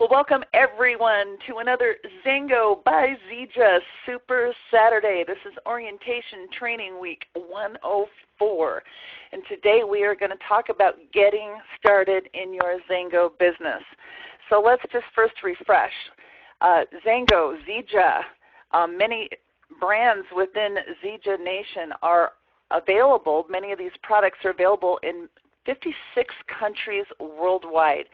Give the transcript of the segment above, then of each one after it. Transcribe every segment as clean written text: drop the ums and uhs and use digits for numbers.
Well, welcome everyone to another Xango by Zija Super Saturday. This is Orientation Training Week 104. And today we are going to talk about getting started in your Xango business. So let's just first refresh. Xango, Zija, many brands within Zija Nation are available. Many of these products are available in 56 countries worldwide.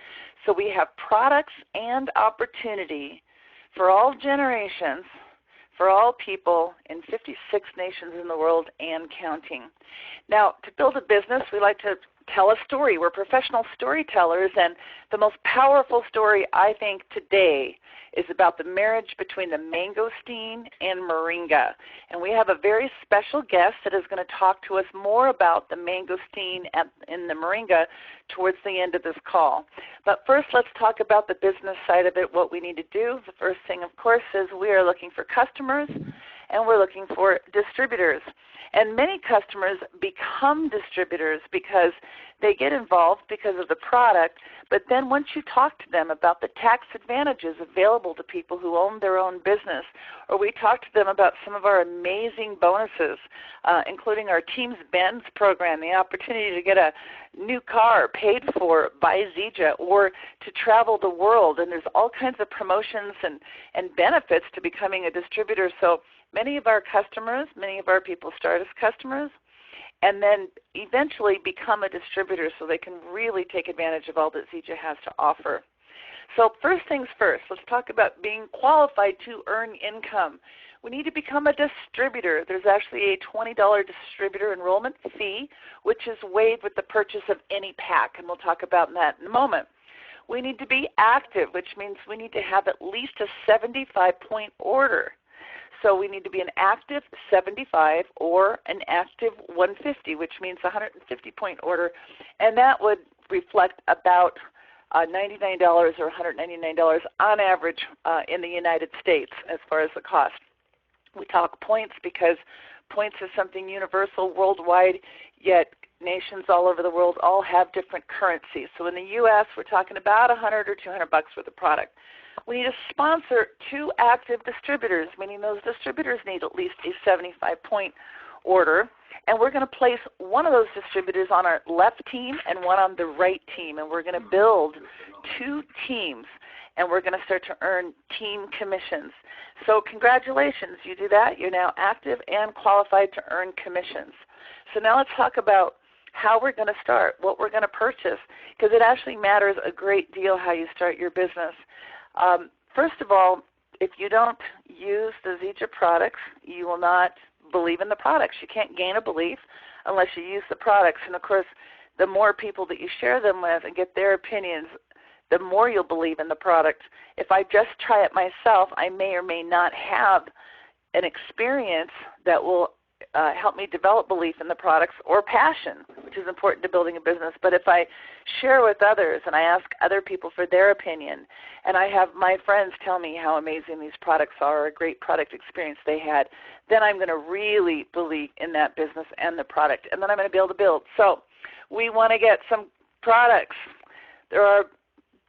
So we have products and opportunity for all generations, for all people in 56 nations in the world and counting. Now, to build a business, we like to tell a story. We're professional storytellers, and the most powerful story, I think, today is about the marriage between the mangosteen and moringa. And we have a very special guest that is going to talk to us more about the mangosteen and the moringa towards the end of this call. But first, let's talk about the business side of it, what we need to do. The first thing, of course, is we are looking for customers, and we're looking for distributors. And many customers become distributors because they get involved because of the product, but then once you talk to them about the tax advantages available to people who own their own business, or we talk to them about some of our amazing bonuses, including our Teams Benz program, the opportunity to get a new car paid for by Zija, or to travel the world, and there's all kinds of promotions and benefits to becoming a distributor. So many of our customers, many of our people start as customers and then eventually become a distributor so they can really take advantage of all that Zija has to offer. So first things first, let's talk about being qualified to earn income. We need to become a distributor. There's actually a $20 distributor enrollment fee, which is waived with the purchase of any pack, and we'll talk about that in a moment. We need to be active, which means we need to have at least a 75-point order. So we need to be an active 75 or an active 150, which means a 150-point order, and that would reflect about $99 or $199 on average in the United States as far as the cost. We talk points because points is something universal worldwide, yet nations all over the world all have different currencies. So in the U.S., we're talking about $100 or $200 worth of product. We need to sponsor 2 active distributors, meaning those distributors need at least a 75-point order. And we're going to place one of those distributors on our left team and one on the right team. And we're going to build 2 teams, and we're going to start to earn team commissions. So congratulations, you do that. You're now active and qualified to earn commissions. So now let's talk about how we're going to start, what we're going to purchase, because it actually matters a great deal how you start your business. First of all, if you don't use the Zija products, you will not believe in the products. You can't gain a belief unless you use the products. And, of course, the more people that you share them with and get their opinions, the more you'll believe in the product. If I just try it myself, I may or may not have an experience that will help me develop belief in the products or passion, which is important to building a business. But if I share with others and I ask other people for their opinion, and I have my friends tell me how amazing these products are, a great product experience they had, then I'm going to really believe in that business and the product, and then I'm going to be able to build. So we want to get some products. There are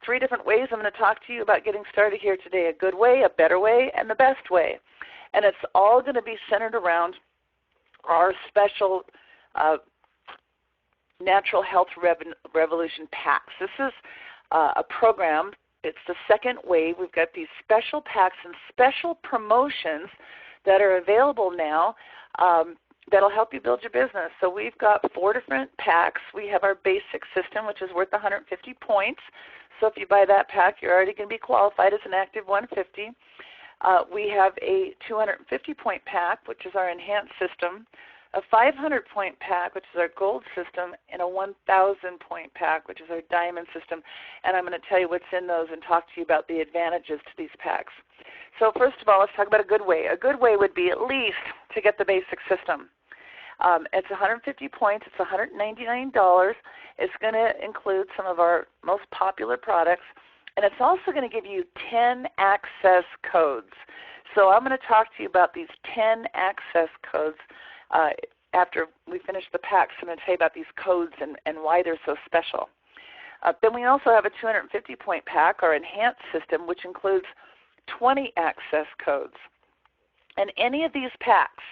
3 different ways I'm going to talk to you about getting started here today: a good way, a better way, and the best way. And it's all going to be centered around our special Natural Health Revolution packs. This is a program. It's the second wave. We've got these special packs and special promotions that are available now that'll help you build your business. So we've got 4 different packs. We have our basic system, which is worth 150 points. So if you buy that pack, you're already going to be qualified as an active 150. We have a 250-point pack, which is our enhanced system, a 500-point pack, which is our gold system, and a 1,000-point pack, which is our diamond system. And I'm going to tell you what's in those and talk to you about the advantages to these packs. So first of all, let's talk about a good way. A good way would be at least to get the basic system. It's 150 points. It's $199. It's going to include some of our most popular products. And it's also going to give you 10 access codes. So I'm going to talk to you about these 10 access codes after we finish the packs. I'm going to tell you about these codes and why they're so special. Then we also have a 250-point pack, our enhanced system, which includes 20 access codes. And any of these packs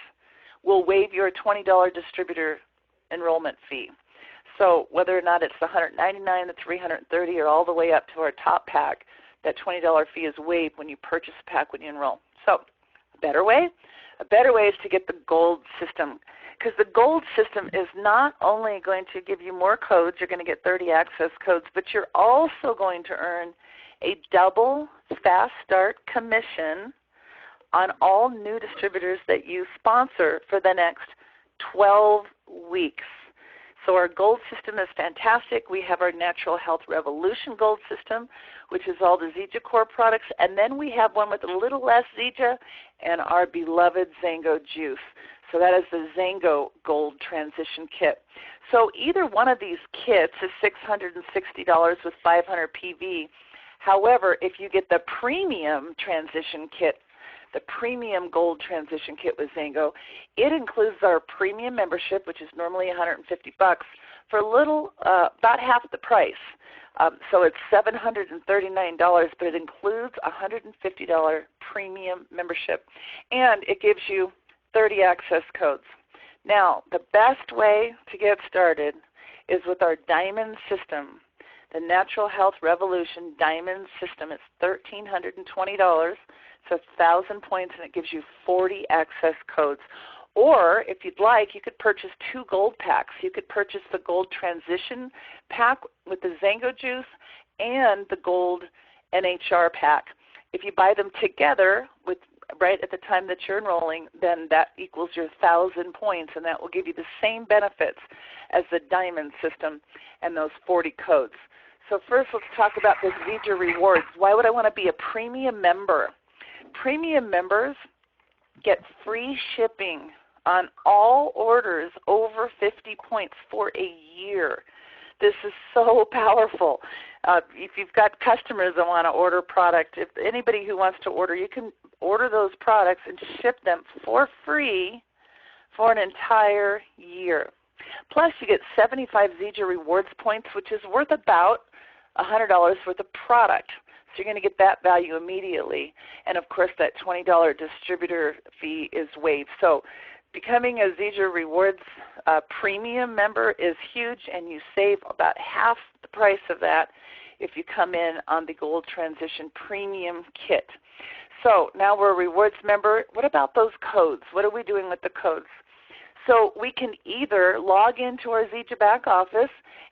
will waive your $20 distributor enrollment fee. So whether or not it's the $199, the $330, or all the way up to our top pack, that $20 fee is waived when you purchase a pack when you enroll. So a better way is to get the gold system, because the gold system is not only going to give you more codes, you're going to get 30 access codes, but you're also going to earn a double fast start commission on all new distributors that you sponsor for the next 12 weeks. So our gold system is fantastic. We have our Natural Health Revolution gold system, which is all the Zija Core products, and then we have one with a little less Zija and our beloved Xango juice. So that is the Xango Gold Transition Kit. So either one of these kits is $660 with 500 PV. However, if you get the premium transition kit, the premium gold transition kit with Xango, it includes our premium membership, which is normally $150, for a little, about half the price. So it's $739, but it includes a $150 premium membership, and it gives you 30 access codes. Now, the best way to get started is with our Diamond system, the Natural Health Revolution Diamond system. It's $1,320. It's 1,000 points, and it gives you 40 access codes. Or, if you'd like, you could purchase 2 gold packs. You could purchase the gold transition pack with the Xango juice and the gold NHR pack. If you buy them together right at the time that you're enrolling, then that equals your 1,000 points, and that will give you the same benefits as the Diamond system and those 40 codes. So first, let's talk about this Zija Rewards. Why would I want to be a premium member? Premium members get free shipping on all orders over 50 points for a year. This is so powerful. If you've got customers that want to order product, if anybody who wants to order, you can order those products and ship them for free for an entire year. Plus, you get 75 Zija Rewards points, which is worth about $100 worth of product. So you're going to get that value immediately. And, of course, that $20 distributor fee is waived. So becoming a Zija Rewards premium member is huge, and you save about half the price of that if you come in on the Gold Transition Premium Kit. So now we're a rewards member. What about those codes? What are we doing with the codes? So we can either log into our Zija back office,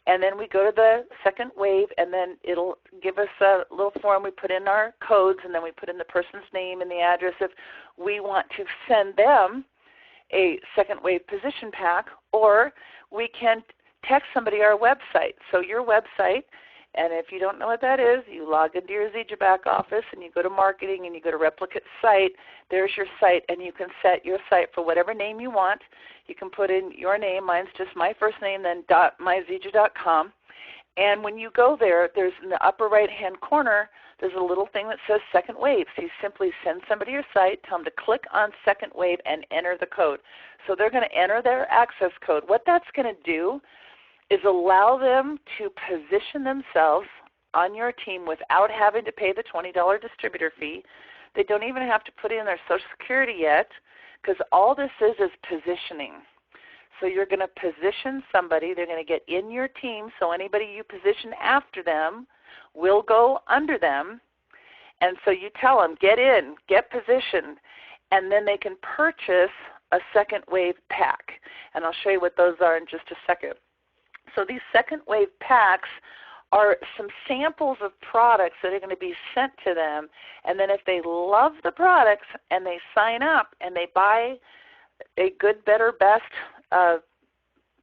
and then we go to the second wave, and then it'll give us a little form. We put in our codes, and then we put in the person's name and the address if we want to send them a second wave position pack, or we can text somebody our website. So your website, and if you don't know what that is, you log into your Zija back office and you go to marketing and you go to replicate site. There's your site, and you can set your site for whatever name you want. You can put in your name. Mine's just my first name, then .myzija.com. And when you go there, there's in the upper right-hand corner, there's a little thing that says second wave. So you simply send somebody your site, tell them to click on second wave, and enter the code. So they're going to enter their access code. What that's going to do is allow them to position themselves on your team without having to pay the $20 distributor fee. They don't even have to put in their Social Security yet, because all this is positioning. So you're going to position somebody. They're going to get in your team, so anybody you position after them will go under them. And so you tell them, get in, get positioned, and then they can purchase a second wave pack. And I'll show you what those are in just a second. So these second wave packs are some samples of products that are going to be sent to them, and then if they love the products and they sign up and they buy a good, better, best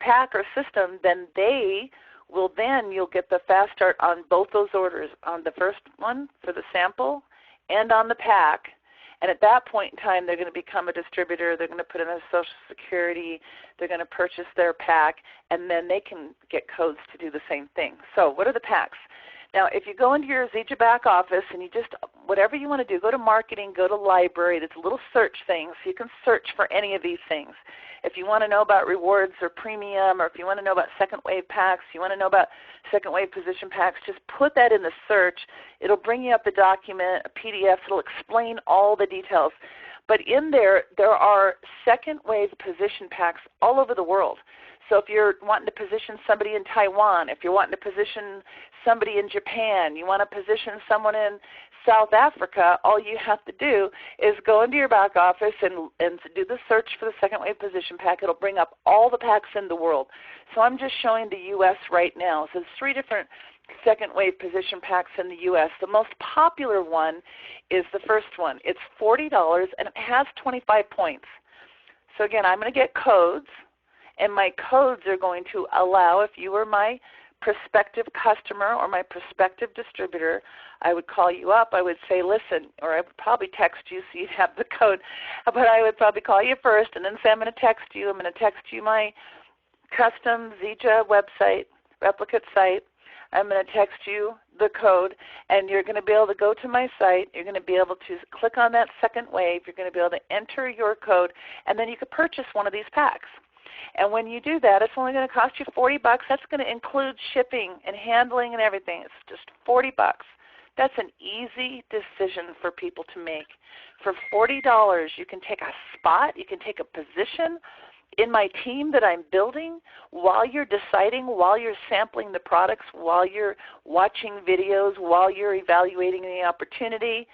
pack or system, then you'll get the fast start on both those orders, on the first one for the sample and on the pack. And at that point in time, they're going to become a distributor. They're going to put in their Social Security. They're going to purchase their pack, and then they can get codes to do the same thing. So what are the packs? Now, if you go into your Zija back office and you just whatever you want to do. Go to marketing, go to library. It's a little search thing, so you can search for any of these things. If you want to know about rewards or premium, or if you want to know about second wave packs, you want to know about second wave position packs, just put that in the search. It'll bring you up the document, a PDF. It'll explain all the details. But in there are second wave position packs all over the world. So if you're wanting to position somebody in Taiwan, if you're wanting to position somebody in Japan, you want to position someone in South Africa, all you have to do is go into your back office and do the search for the second wave position pack. It'll bring up all the packs in the world. So I'm just showing the U.S. right now. So there's 3 different second wave position packs in the U.S. The most popular one is the first one. It's $40 and it has 25 points. So again, I'm going to get codes, and my codes are going to allow, if you were my prospective customer or my prospective distributor, I would call you up. I would say, listen, or I would probably text you so you'd have the code, but I would probably call you first and then say, I'm going to text you. I'm going to text you my custom Zija website, replicate site. I'm going to text you the code, and you're going to be able to go to my site. You're going to be able to click on that second wave. You're going to be able to enter your code, and then you can purchase one of these packs. And when you do that, it's only going to cost you $40. That's going to include shipping and handling and everything. It's just $40. That's an easy decision for people to make. For $40, you can take a spot, you can take a position in my team that I'm building while you're deciding, while you're sampling the products, while you're watching videos, while you're evaluating the opportunity.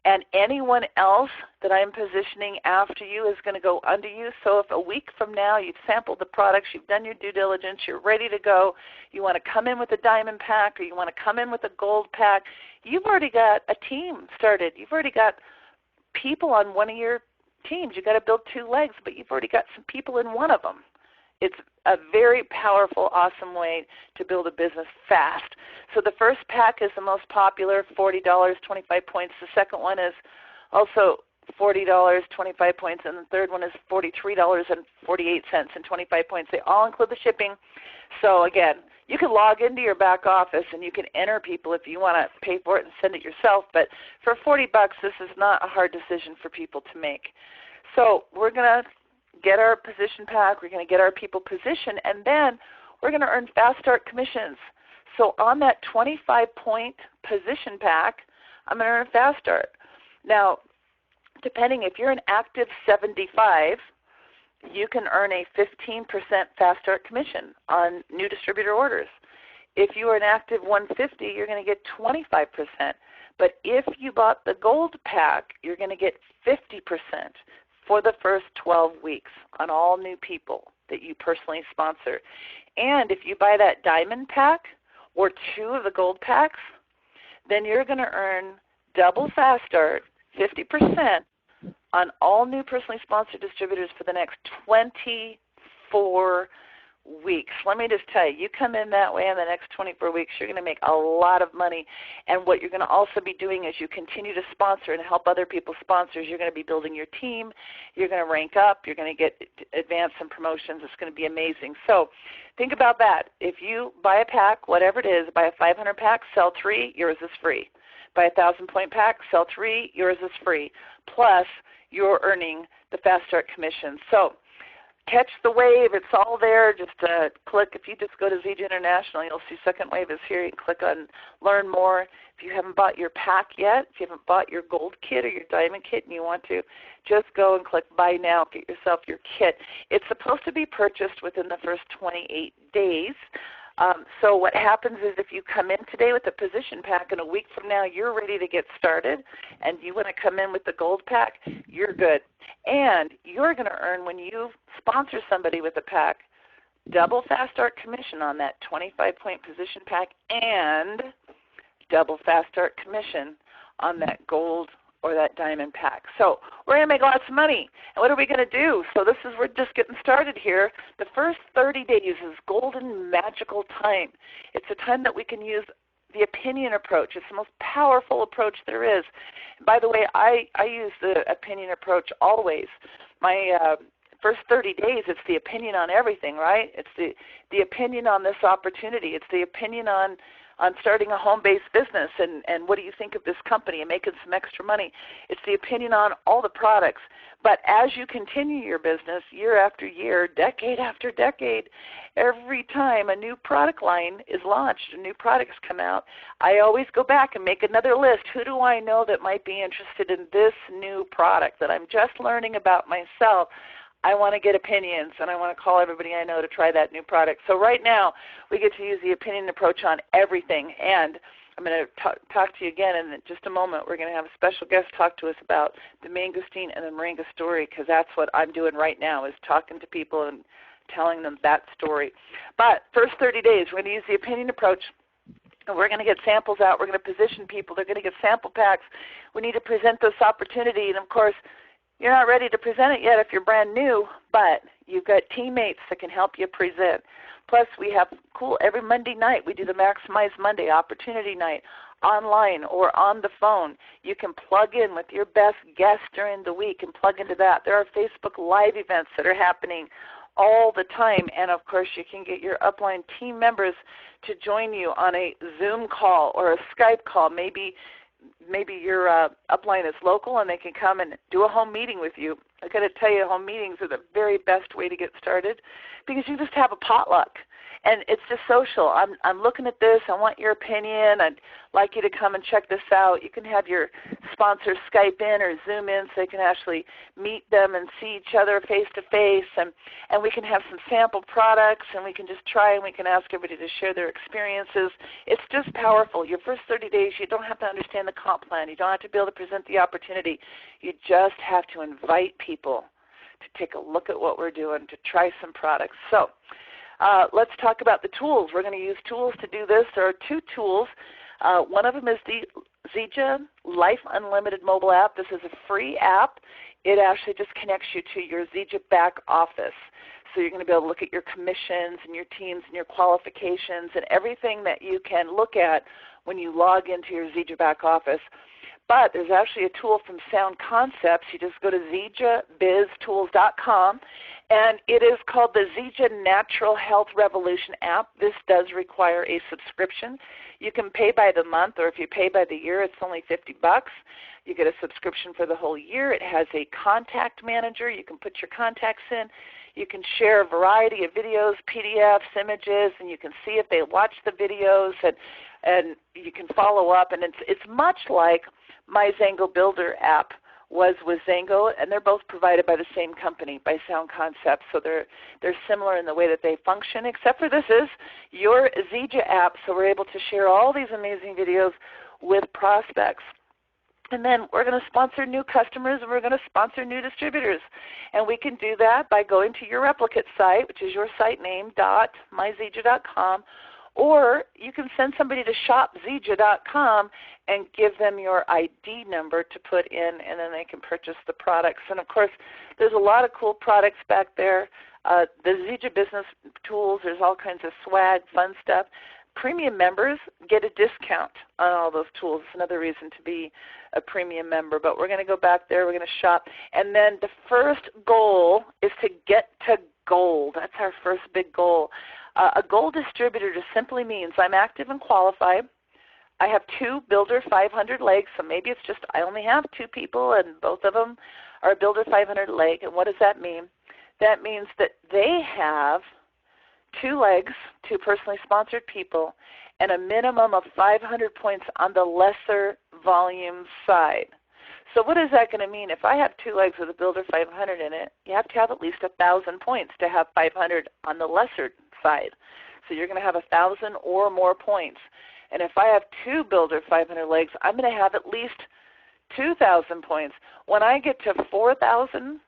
And anyone else that I'm positioning after you is going to go under you. So if a week from now you've sampled the products, you've done your due diligence, you're ready to go, you want to come in with a diamond pack or you want to come in with a gold pack, you've already got a team started. You've already got people on one of your teams. You've got to build 2 legs, but you've already got some people in one of them. It's a very powerful, awesome way to build a business fast. So the first pack is the most popular, $40, 25 points. The second one is also $40, 25 points, and the third one is $43.48 and 25 points. They all include the shipping. So again, you can log into your back office and you can enter people if you want to pay for it and send it yourself. But for $40, this is not a hard decision for people to make. So we're going to get our position pack, we're going to get our people positioned, and then we're going to earn fast start commissions. So on that 25-point position pack, I'm going to earn fast start. Now, depending, if you're an active 75, you can earn a 15% fast start commission on new distributor orders. If you are an active 150, you're going to get 25%. But if you bought the gold pack, you're going to get 50% for the first 12 weeks on all new people that you personally sponsor. And if you buy that diamond pack or 2 of the gold packs, then you're going to earn double fast start, 50%, on all new personally sponsored distributors for the next 24 weeks. Let me just tell you, you come in that way in the next 24 weeks, you're going to make a lot of money. And what you're going to also be doing is you continue to sponsor and help other people sponsors. You're going to be building your team. You're going to rank up. You're going to get advanced and promotions. It's going to be amazing. So think about that. If you buy a pack, whatever it is, buy a 500 pack, sell 3, yours is free. Buy a 1,000-point pack, sell 3, yours is free. Plus, you're earning the fast start commission. So catch the wave. It's all there. Just click. If you just go to Zija International, you'll see Second Wave is here. You can click on Learn More. If you haven't bought your pack yet, if you haven't bought your gold kit or your diamond kit and you want to, just go and click Buy Now. Get yourself your kit. It's supposed to be purchased within the first 28 days. So what happens is if you come in today with a position pack and a week from now you're ready to get started and you want to come in with the gold pack, you're good. And you're going to earn, when you sponsor somebody with a pack, double fast start commission on that 25-point position pack and double fast start commission on that gold or that diamond pack. So we're going to make lots of money. And what are we going to do? So we're just getting started here. The first 30 days is golden, magical time. It's a time that we can use the opinion approach. It's the most powerful approach there is. And by the way, I use the opinion approach always. My first 30 days, it's the opinion on everything, right? It's the opinion on this opportunity. It's the opinion on on starting a home-based business and what do you think of this company and making some extra money. It's the opinion on all the products. But as you continue your business year after year, decade after decade, every time a new product line is launched, new products come out, I always go back and make another list. Who do I know that might be interested in this new product that I'm just learning about myself? I want to get opinions, and I want to call everybody I know to try that new product. So right now, we get to use the opinion approach on everything, and I'm going to talk to you again in just a moment. We're going to have a special guest talk to us about the mangosteen and the moringa story, because that's what I'm doing right now, is talking to people and telling them that story. But first 30 days, we're going to use the opinion approach, and we're going to get samples out. We're going to position people. They're going to get sample packs. We need to present this opportunity, and of course, you're not ready to present it yet if you're brand new, but you've got teammates that can help you present. Plus, we have cool, every Monday night, we do the Maximize Monday Opportunity Night online or on the phone. You can plug in with your best guest during the week and plug into that. There are Facebook Live events that are happening all the time, and of course, you can get your upline team members to join you on a Zoom call or a Skype call. Maybe your upline is local and they can come and do a home meeting with you. I got to tell you, home meetings are the very best way to get started because you just have a potluck. And it's just social. I'm looking at this. I want your opinion. I'd like you to come and check this out. You can have your sponsors Skype in or Zoom in so you can actually meet them and see each other face-to-face. And we can have some sample products, and we can just try, and we can ask everybody to share their experiences. It's just powerful. Your first 30 days, you don't have to understand the comp plan. You don't have to be able to present the opportunity. You just have to invite people to take a look at what we're doing, to try some products. So let's talk about the tools. We're going to use tools to do this. There are two tools. One of them is the Zija Life Unlimited mobile app. This is a free app. It actually just connects you to your Zija back office. So you're going to be able to look at your commissions and your teams and your qualifications and everything that you can look at when you log into your Zija back office. But there's actually a tool from Sound Concepts. You just go to zijabiztools.com, and it is called the Zija Natural Health Revolution app. This does require a subscription. You can pay by the month, or if you pay by the year, it's only $50. You get a subscription for the whole year. It has a contact manager. You can put your contacts in. You can share a variety of videos, PDFs, images, and you can see if they watch the videos, and you can follow up. And it's much like my Xango Builder app was with Xango, and they're both provided by the same company, by Sound Concepts. So they're similar in the way that they function, except for this is your Zija app, so we're able to share all these amazing videos with prospects. And then we're going to sponsor new customers, and we're going to sponsor new distributors. And we can do that by going to your replicate site, which is your site name, .myzija.com, or you can send somebody to shopzija.com and give them your ID number to put in, and then they can purchase the products. And, of course, there's a lot of cool products back there. The Zija Business Tools, there's all kinds of swag, fun stuff. Premium members get a discount on all those tools. It's another reason to be a premium member. But we're going to go back there. We're going to shop. And then the first goal is to get to gold. That's our first big goal. A gold distributor just simply means I'm active and qualified. I have 2 Builder 500 legs, so maybe it's just I only have 2 people and both of them are a Builder 500 leg. And what does that mean? That means that they have 2 legs, 2 personally sponsored people, and a minimum of 500 points on the lesser volume side. So what is that going to mean? If I have 2 legs with a Builder 500 in it, you have to have at least 1,000 points to have 500 on the lesser side. So you're going to have 1,000 or more points. And if I have 2 Builder 500 legs, I'm going to have at least 2,000 points. When I get to 4,000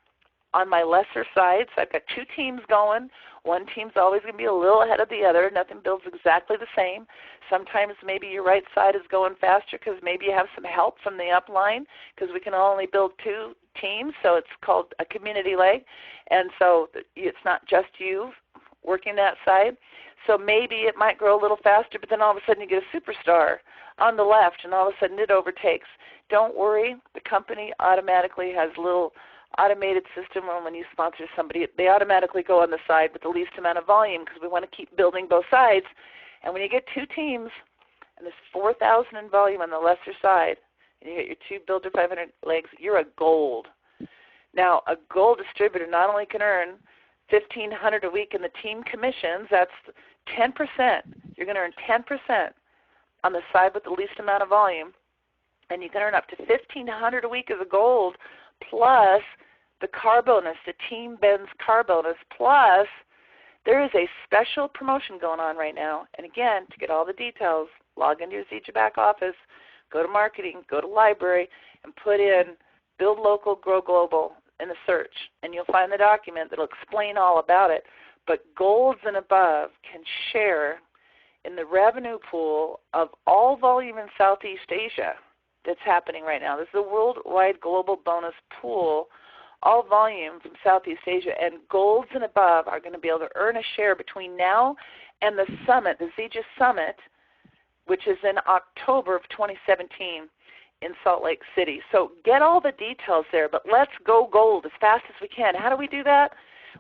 on my lesser sides, I've got 2 teams going. One team's always going to be a little ahead of the other. Nothing builds exactly the same. Sometimes maybe your right side is going faster because maybe you have some help from the upline, because we can only build 2 teams, so it's called a community leg. And so it's not just you working that side. So maybe it might grow a little faster, but then all of a sudden you get a superstar on the left, and all of a sudden it overtakes. Don't worry. The company automatically has a little automated system when you sponsor somebody. They automatically go on the side with the least amount of volume because we want to keep building both sides. And when you get 2 teams, and this 4,000 in volume on the lesser side, and you get your 2 Builder 500 legs, you're a gold. Now, a gold distributor not only can earn $1,500 a week in the team commissions, that's 10%. You're going to earn 10% on the side with the least amount of volume, and you can earn up to $1,500 a week as a gold, plus the car bonus, the Team Benz car bonus, plus there is a special promotion going on right now. And again, to get all the details, log into your Zija back office, go to marketing, go to library, and put in Build Local, Grow Global in the search, and you'll find the document that will explain all about it. But golds and above can share in the revenue pool of all volume in Southeast Asia that's happening right now. This is a worldwide global bonus pool, all volume from Southeast Asia, and golds and above are going to be able to earn a share between now and the summit, the Zija Summit, which is in October of 2017 in Salt Lake City. So get all the details there, but let's go gold as fast as we can. How do we do that?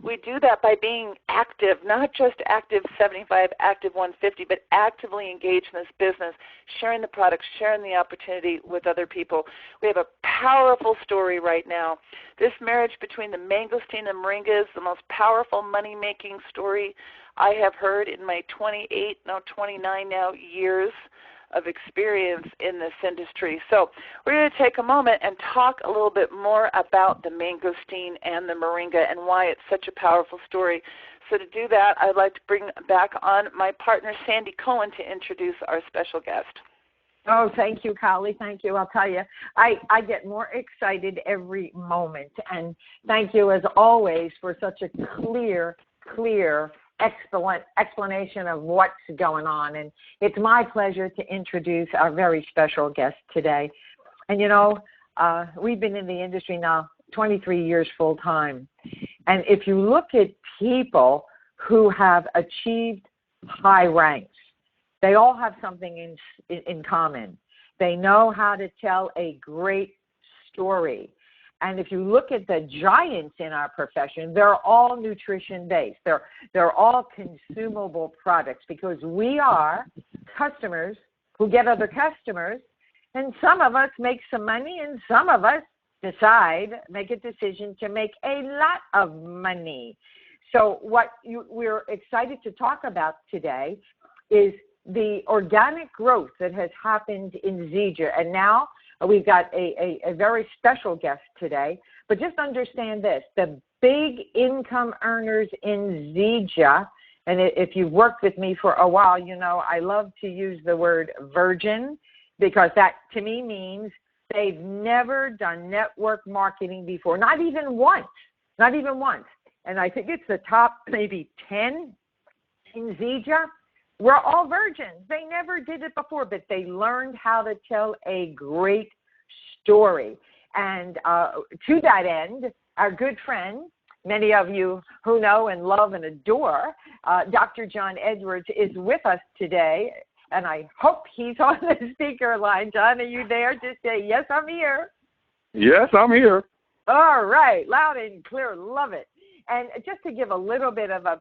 We do that by being active, not just active 75, active 150, but actively engaged in this business, sharing the products, sharing the opportunity with other people. We have a powerful story right now. This marriage between the mangosteen and moringa is the most powerful money-making story I have heard in my 29 years of experience in this industry. So we're going to take a moment and talk a little bit more about the mangosteen and the moringa and why it's such a powerful story. So to do that, I'd like to bring back on my partner, Sandi Cohen, to introduce our special guest. Oh, thank you, Colli. Thank you. I'll tell you, I get more excited every moment. And thank you, as always, for such a clear explanation of what's going on. And it's my pleasure to introduce our very special guest today. And, you know, we've been in the industry now 23 years full time. And if you look at people who have achieved high ranks, they all have something in common. They know how to tell a great story. And if you look at the giants in our profession, they're all nutrition-based. They're all consumable products because we are customers who get other customers, and some of us make some money, and some of us make a decision to make a lot of money. So what we're excited to talk about today is the organic growth that has happened in Zija. And now we've got a very special guest today. But just understand this, the big income earners in Zija, and if you've worked with me for a while, you know I love to use the word virgin because that to me means they've never done network marketing before, not even once. And I think it's the top maybe 10 in Zija. We're all virgins. They never did it before, but they learned how to tell a great story. And to that end, our good friend, many of you who know and love and adore, Dr. John Edwards is with us today, and I hope he's on the speaker line. John, are you there? Just say, yes, I'm here. Yes, I'm here. All right, loud and clear, love it. And just to give a little bit of a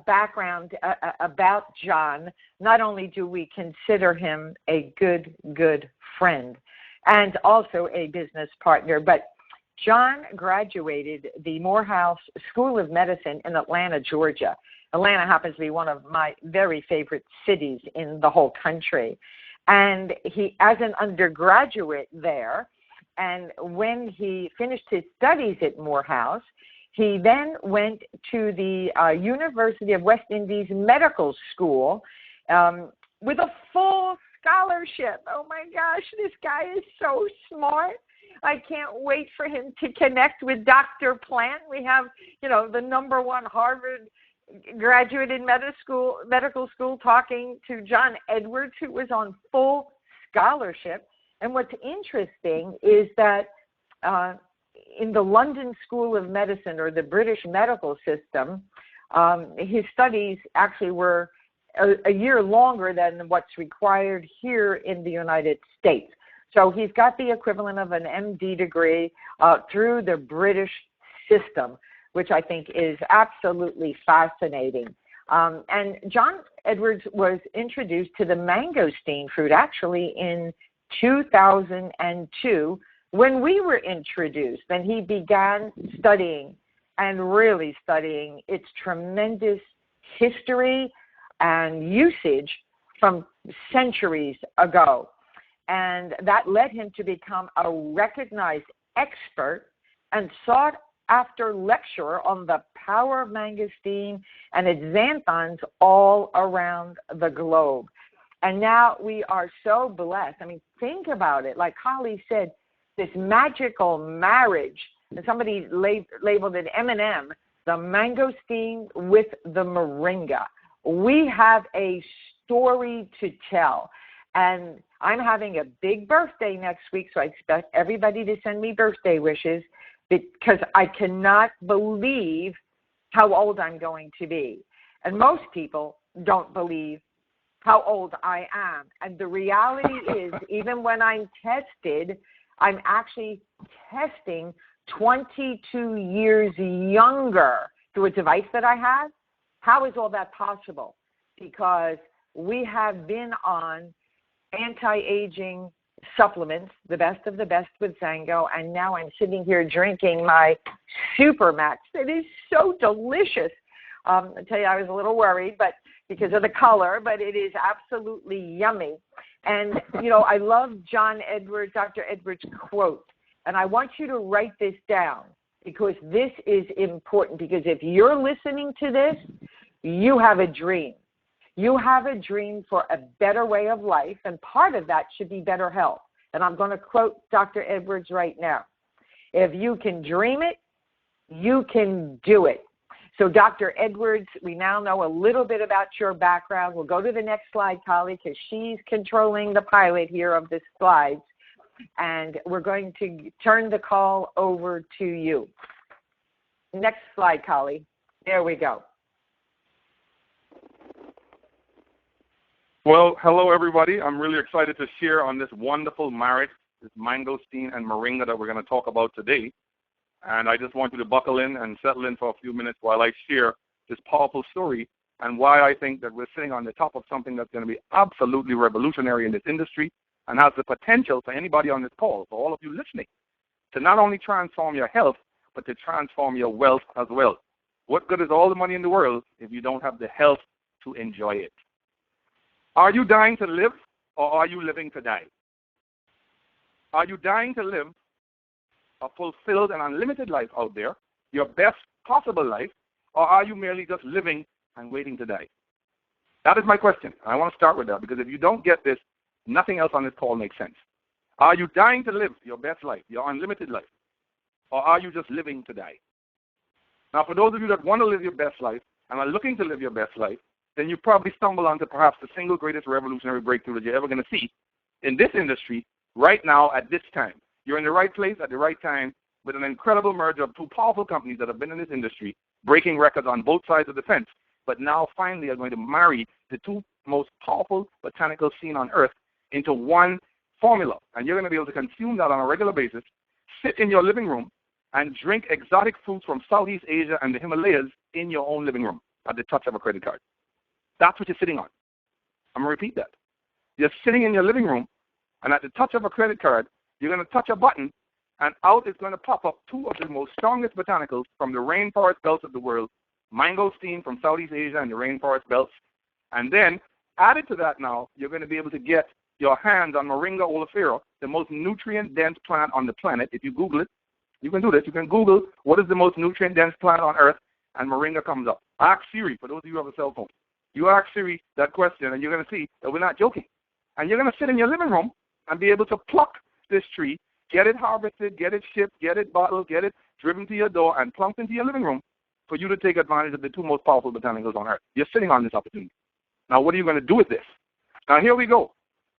background about John, not only do we consider him a good friend and also a business partner, but John graduated the Morehouse School of Medicine in Atlanta, Georgia. Atlanta happens to be one of my very favorite cities in the whole country. And he, as an undergraduate there, and when he finished his studies at Morehouse, he then went to the University of West Indies Medical School with a full scholarship. Oh, my gosh, this guy is so smart. I can't wait for him to connect with Dr. Plant. We have, you know, the #1 Harvard graduate in medical school talking to John Edwards, who was on full scholarship. And what's interesting is that in the London School of Medicine, or the British medical system, his studies actually were a year longer than what's required here in the United States. So he's got the equivalent of an MD degree through the British system, which I think is absolutely fascinating. And John Edwards was introduced to the mangosteen fruit actually in 2002 when we were introduced. And he began studying and really studying its tremendous history and usage from centuries ago. And that led him to become a recognized expert and sought after lecturer on the power of mangosteen and its xanthons all around the globe. And now we are so blessed. I mean, think about it. Like Colli said, this magical marriage, and somebody labeled it M&M, the mangosteen with the moringa. We have a story to tell. And I'm having a big birthday next week, so I expect everybody to send me birthday wishes because I cannot believe how old I'm going to be. And most people don't believe how old I am. And the reality is, even when I'm tested, I'm actually testing 22 years younger through a device that I have. How is all that possible? Because we have been on anti-aging supplements, the best of the best with Xango, and now I'm sitting here drinking my Super Max. It is so delicious. I tell you, I was a little worried, but because of the color, but it is absolutely yummy. And, you know, I love Dr. Edwards' quote, and I want you to write this down because this is important, because if you're listening to this, you have a dream. You have a dream for a better way of life, and part of that should be better health. And I'm going to quote Dr. Edwards right now. If you can dream it, you can do it. So, Dr. Edwards, we now know a little bit about your background. We'll go to the next slide, Colli, because she's controlling the pilot here of the slides. And we're going to turn the call over to you. Next slide, Colli. There we go. Well, hello, everybody. I'm really excited to share on this wonderful marriage, this mangosteen and moringa that we're going to talk about today. And I just want you to buckle in and settle in for a few minutes while I share this powerful story and why I think that we're sitting on the top of something that's going to be absolutely revolutionary in this industry and has the potential for anybody on this call, for all of you listening, to not only transform your health, but to transform your wealth as well. What good is all the money in the world if you don't have the health to enjoy it? Are you dying to live, or are you living to die? Are you dying to live a fulfilled and unlimited life out there, your best possible life, or are you merely just living and waiting to die? That is my question. I want to start with that, because if you don't get this, nothing else on this call makes sense. Are you dying to live your best life, your unlimited life, or are you just living to die? Now, for those of you that want to live your best life and are looking to live your best life, then you probably stumble onto perhaps the single greatest revolutionary breakthrough that you're ever going to see in this industry right now at this time. You're in the right place at the right time with an incredible merger of two powerful companies that have been in this industry, breaking records on both sides of the fence, but now finally are going to marry the two most powerful botanicals seen on Earth into one formula. And you're going to be able to consume that on a regular basis, sit in your living room, and drink exotic fruits from Southeast Asia and the Himalayas in your own living room at the touch of a credit card. That's what you're sitting on. I'm going to repeat that. You're sitting in your living room, and at the touch of a credit card, you're going to touch a button, and out is going to pop up two of the most strongest botanicals from the rainforest belts of the world, mangosteen from Southeast Asia and the rainforest belts. And then, added to that now, you're going to be able to get your hands on moringa oleifera, the most nutrient-dense plant on the planet. If you Google it, you can do this. You can Google what is the most nutrient-dense plant on Earth, and moringa comes up. Ask Siri, for those of you who have a cell phone. You ask Siri that question, and you're going to see that we're not joking. And you're going to sit in your living room and be able to pluck this tree, get it harvested, get it shipped, get it bottled, get it driven to your door, and plunked into your living room for you to take advantage of the two most powerful botanicals on Earth. You're sitting on this opportunity. Now, what are you going to do with this? Now, here we go.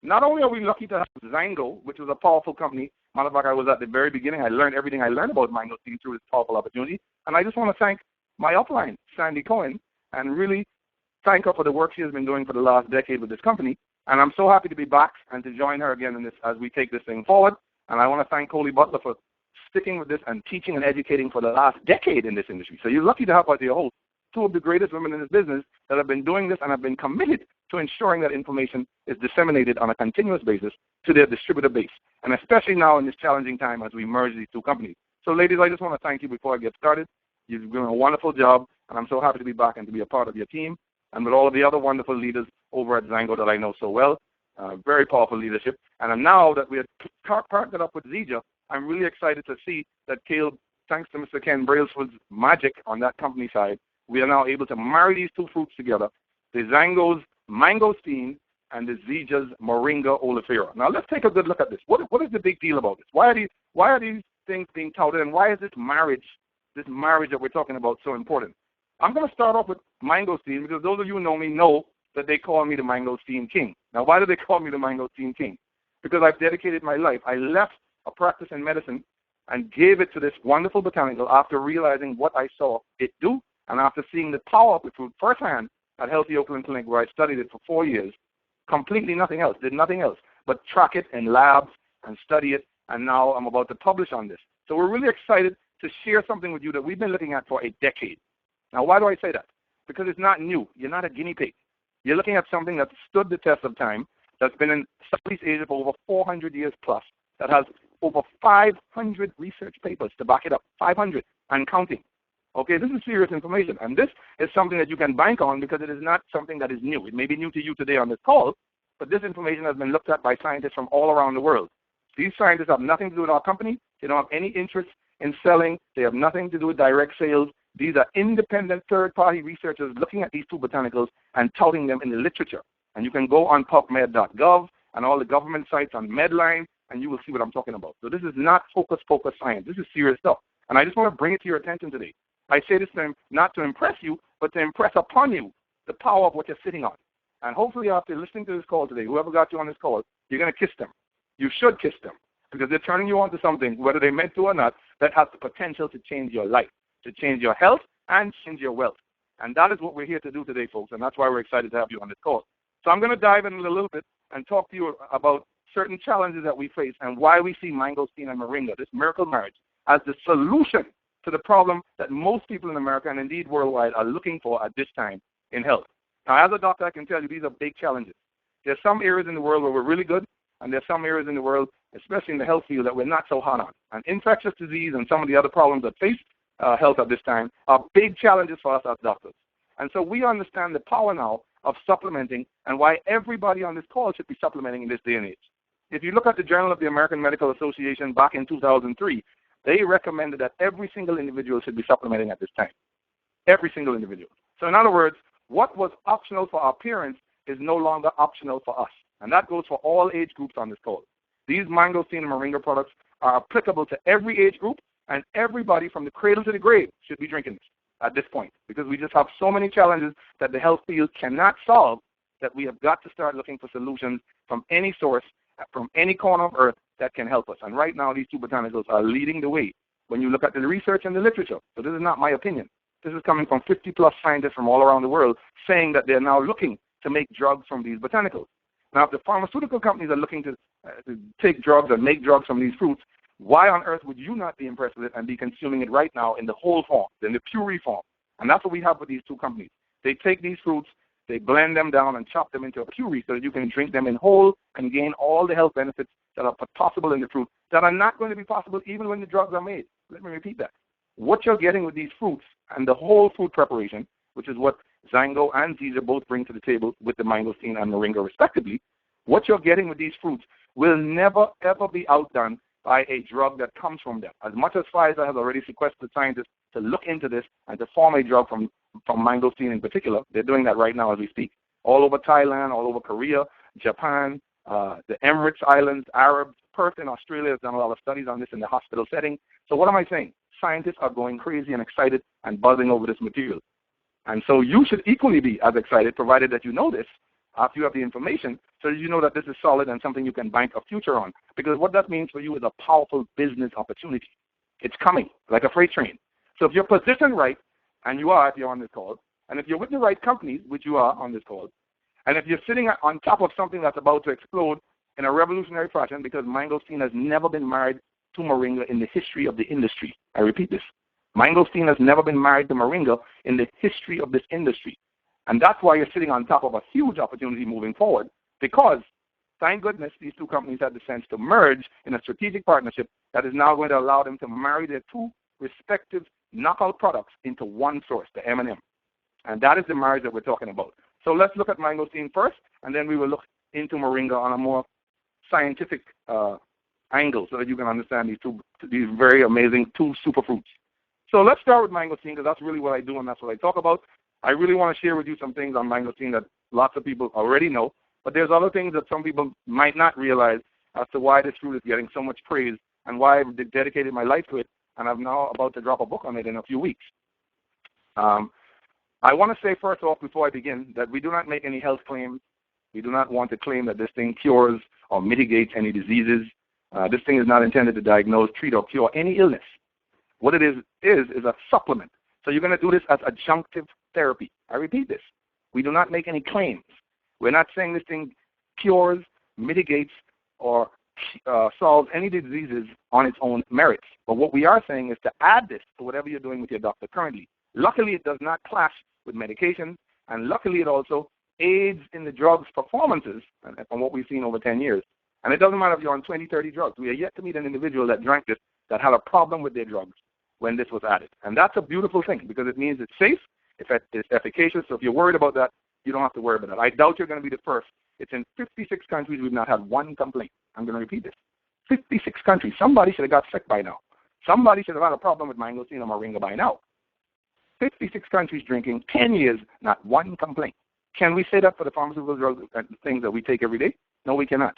Not only are we lucky to have Xango, which was a powerful company. Matter of fact, I was at the very beginning. I learned everything I learned about mangosteen through this powerful opportunity. And I just want to thank my upline, Sandi Cohen, and really thank her for the work she has been doing for the last decade with this company. And I'm so happy to be back and to join her again in this as we take this thing forward. And I want to thank Colli Butler for sticking with this and teaching and educating for the last decade in this industry. So you're lucky to have as your host two of the greatest women in this business that have been doing this and have been committed to ensuring that information is disseminated on a continuous basis to their distributor base, and especially now in this challenging time as we merge these two companies. So, ladies, I just want to thank you before I get started. You've done a wonderful job, and I'm so happy to be back and to be a part of your team, and with all of the other wonderful leaders over at Xango that I know so well. Very powerful leadership. And now that we have partnered up with Zija, I'm really excited to see that Caleb, thanks to Mr. Ken Brailsford's magic on that company side, we are now able to marry these two fruits together, the Xango's mangosteen and the Zija's moringa oleifera. Now let's take a good look at this. What is the big deal about this? Why are these things being touted, and why is this marriage that we're talking about so important? I'm going to start off with mangosteen because those of you who know me know that they call me the mangosteen king. Now, why do they call me the mangosteen king? Because I've dedicated my life. I left a practice in medicine and gave it to this wonderful botanical after realizing what I saw it do and after seeing the power of the fruit firsthand at Healthy Oakland Clinic, where I studied it for 4 years, completely nothing else, did nothing else but track it in labs and study it, and now I'm about to publish on this. So we're really excited to share something with you that we've been looking at for a decade. Now, why do I say that? Because it's not new. You're not a guinea pig. You're looking at something that stood the test of time, that's been in Southeast Asia for over 400 years plus, that has over 500 research papers to back it up, 500 and counting. Okay, this is serious information, and this is something that you can bank on because it is not something that is new. It may be new to you today on this call, but this information has been looked at by scientists from all around the world. These scientists have nothing to do with our company. They don't have any interest in selling. They have nothing to do with direct sales. These are independent third-party researchers looking at these two botanicals and touting them in the literature. And you can go on PubMed.gov and all the government sites on Medline, and you will see what I'm talking about. So this is not focus science. This is serious stuff. And I just want to bring it to your attention today. I say this not to impress you, but to impress upon you the power of what you're sitting on. And hopefully after listening to this call today, whoever got you on this call, you're going to kiss them. You should kiss them because they're turning you on to something, whether they meant to or not, that has the potential to change your life, to change your health, and change your wealth. And that is what we're here to do today, folks, and that's why we're excited to have you on this call. So I'm going to dive in a little bit and talk to you about certain challenges that we face and why we see mangosteen and moringa, this miracle marriage, as the solution to the problem that most people in America and indeed worldwide are looking for at this time in health. Now, as a doctor, I can tell you these are big challenges. There's some areas in the world where we're really good, and there's some areas in the world, especially in the health field, that we're not so hot on. And infectious disease and some of the other problems that face health at this time are big challenges for us as doctors. And so we understand the power now of supplementing and why everybody on this call should be supplementing in this day and age. If you look at the Journal of the American Medical Association back in 2003, they recommended that every single individual should be supplementing at this time. Every single individual. So in other words, what was optional for our parents is no longer optional for us. And that goes for all age groups on this call. These mangosteen and moringa products are applicable to every age group, and everybody from the cradle to the grave should be drinking this at this point, because we just have so many challenges that the health field cannot solve that we have got to start looking for solutions from any source, from any corner of earth that can help us. And right now, these two botanicals are leading the way when you look at the research and the literature. So this is not my opinion. This is coming from 50-plus scientists from all around the world saying that they're now looking to make drugs from these botanicals. Now, if the pharmaceutical companies are looking to take drugs or make drugs from these fruits, why on earth would you not be impressed with it and be consuming it right now in the whole form, in the puree form? And that's what we have with these two companies. They take these fruits, they blend them down and chop them into a puree so that you can drink them in whole and gain all the health benefits that are possible in the fruit that are not going to be possible even when the drugs are made. Let me repeat that. What you're getting with these fruits and the whole fruit preparation, which is what Xango and Zija both bring to the table with the mangosteen and moringa respectively, what you're getting with these fruits will never, ever be outdone by a drug that comes from them. As much as Pfizer has already sequestered scientists to look into this and to form a drug from mangosteen in particular, they're doing that right now as we speak. All over Thailand, all over Korea, Japan, the Emirates Islands, Arabs, Perth in Australia has done a lot of studies on this in the hospital setting. So what am I saying? Scientists are going crazy and excited and buzzing over this material. And so you should equally be as excited, provided that you know this, after you have the information, so that you know that this is solid and something you can bank a future on. Because what that means for you is a powerful business opportunity. It's coming like a freight train. So if you're positioned right, and you are if you're on this call, and if you're with the right companies, which you are on this call, and if you're sitting on top of something that's about to explode in a revolutionary fashion, because mangosteen has never been married to moringa in the history of the industry. I repeat this. Mangosteen has never been married to moringa in the history of this industry. And that's why you're sitting on top of a huge opportunity moving forward, because thank goodness these two companies had the sense to merge in a strategic partnership that is now going to allow them to marry their two respective knockout products into one source, the M&M. And that is the marriage that we're talking about. So let's look at mangosteen first, and then we will look into moringa on a more scientific angle so that you can understand these very amazing two superfruits. So let's start with mangosteen, because that's really what I do and that's what I talk about. I really want to share with you some things on mangosteen that lots of people already know, but there's other things that some people might not realize as to why this fruit is getting so much praise and why I've dedicated my life to it, and I'm now about to drop a book on it in a few weeks. I want to say first off, before I begin, that we do not make any health claims. We do not want to claim that this thing cures or mitigates any diseases. This thing is not intended to diagnose, treat, or cure any illness. What it is a supplement. So you're going to do this as adjunctive therapy. I repeat this. We do not make any claims. We're not saying this thing cures, mitigates, or solves any diseases on its own merits. But what we are saying is to add this to whatever you're doing with your doctor currently. Luckily, it does not clash with medication, and luckily it also aids in the drug's performances, from what we've seen over 10 years. And it doesn't matter if you're on 20, 30 drugs. We are yet to meet an individual that drank this that had a problem with their drugs when this was added. And that's a beautiful thing, because it means it's safe, it's efficacious. So if you're worried about that, you don't have to worry about that. I doubt you're going to be the first. It's in 56 countries. We've not had one complaint. I'm going to repeat this. 56 countries. Somebody should have got sick by now. Somebody should have had a problem with mangosteen or moringa by now. 56 countries drinking, 10 years, not one complaint. Can we say that for the pharmaceutical drugs and things that we take every day? No, we cannot.